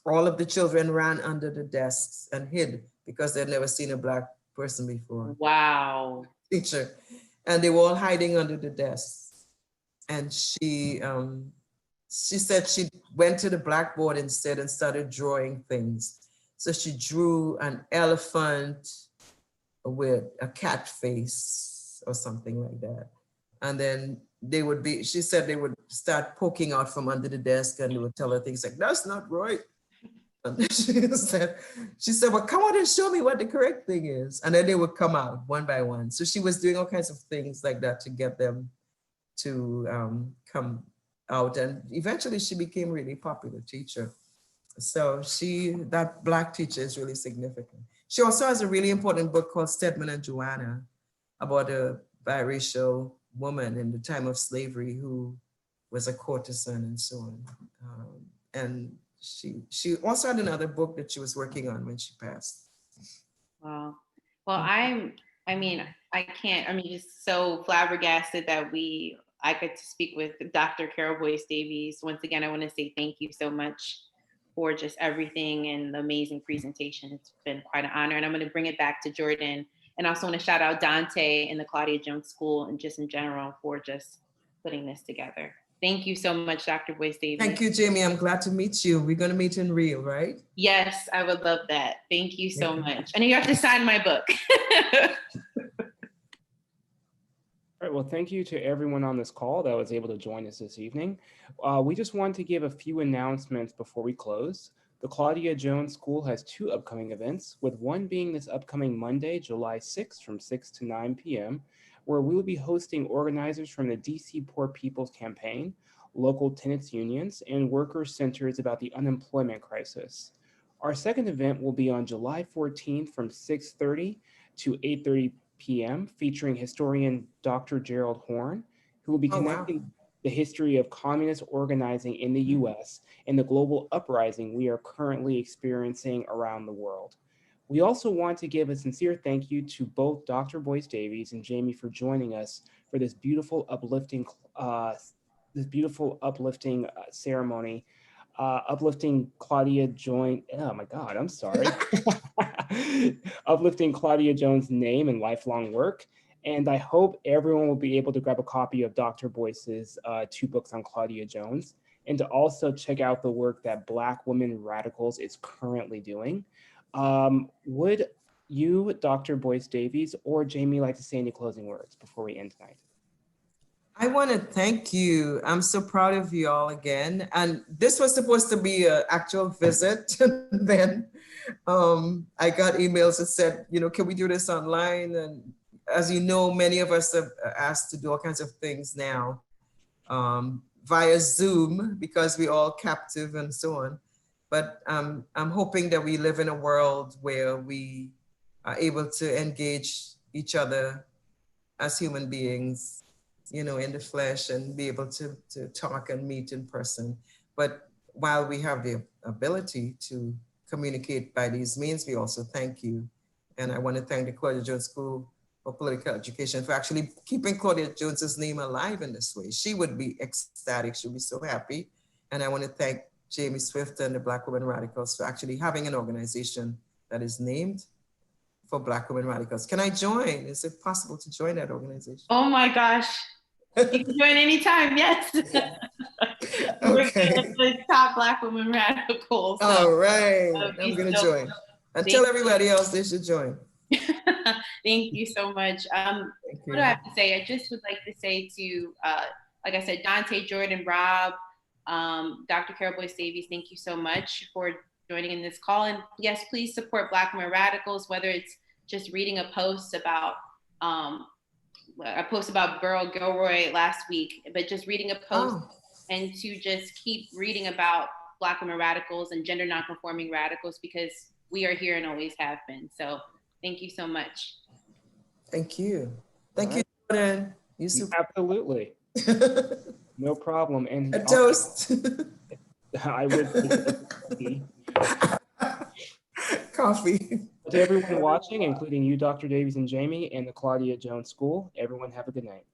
all of the children ran under the desks and hid because they'd never seen a Black person before. Wow. Teacher. And they were all hiding under the desks. And she said she went to the blackboard instead and started drawing things. So she drew an elephant with a cat face or something like that. And then she said they would start poking out from under the desk, and they would tell her things like, that's not right. And she said, well, come out and show me what the correct thing is. And then they would come out one by one. So she was doing all kinds of things like that to get them to come out. And eventually she became a really popular teacher. So that Black teacher is really significant. She also has a really important book called Stedman and Joanna about a biracial woman in the time of slavery who was a courtesan and so on. And she also had another book that she was working on when she passed. Wow. Well, just so flabbergasted that I get to speak with Dr. Carole Boyce Davies. Once again, I want to say thank you so much for just everything and the amazing presentation. It's been quite an honor, and I'm going to bring it back to Jordan. And I also want to shout out Dante and the Claudia Jones School and just in general for just putting this together. Thank you so much, Dr. Boyce Davies. Thank you, Jaimee. I'm glad to meet you. We're going to meet in real, right? Yes, I would love that. Thank you so much. And you have to sign my book. All right, well, thank you to everyone on this call that was able to join us this evening. We just wanted to give a few announcements before we close. The Claudia Jones School has 2 upcoming events, with one being this upcoming Monday, July 6th from 6 to 9 p.m., where we will be hosting organizers from the DC Poor People's Campaign, local tenants unions, and worker centers about the unemployment crisis. Our second event will be on July 14th from 6:30 to 8:30 p.m., featuring historian Dr. Gerald Horn, who will be Oh, wow. connecting the history of communist organizing in the US and the global uprising we are currently experiencing around the world. We also want to give a sincere thank you to both Dr. Boyce Davies and Jaimee for joining us for this beautiful, uplifting ceremony, uplifting Claudia Jones. Oh my God, I'm sorry. Uplifting Claudia Jones' name and lifelong work. And I hope everyone will be able to grab a copy of Dr. Boyce's 2 books on Claudia Jones, and to also check out the work that Black Women Radicals is currently doing. Would you, Dr. Boyce Davies, or Jaimee like to say any closing words before we end tonight? I want to thank you. I'm so proud of you all again. And this was supposed to be an actual visit. Then I got emails that said, can we do this online? And as you know, many of us are asked to do all kinds of things now via Zoom because we're all captive and so on. But I'm hoping that we live in a world where we are able to engage each other as human beings, in the flesh, and be able to talk and meet in person. But while we have the ability to communicate by these means, we also thank you. And I want to thank the Claudia Jones School for Political Education for actually keeping Claudia Jones's name alive in this way. She would be ecstatic. She'd be so happy. And I want to thank Jaimee Swift and the Black Women Radicals for actually having an organization that is named for Black Women Radicals. Can I join? Is it possible to join that organization? Oh my gosh. You can join anytime, yes. Okay. We're the top Black Women Radicals. So All right, I'm gonna join. And tell everybody else they should join. Thank you so much. What do I have to say? I just would like to say to, like I said, Dante, Jordan, Rob, Dr. Carole Boyce Davies, thank you so much for joining in this call. And yes, please support Black Women Radicals, whether it's just reading a post about Burl Gilroy last week, but just reading a post and to just keep reading about Black Women Radicals and gender nonconforming radicals, because we are here and always have been. So thank you so much. Thank you. Thank you, Jordan. You super. Absolutely. No problem. And a toast. I would. Coffee. To everyone watching, including you, Dr. Davies and Jaimee, and the Claudia Jones School, everyone have a good night.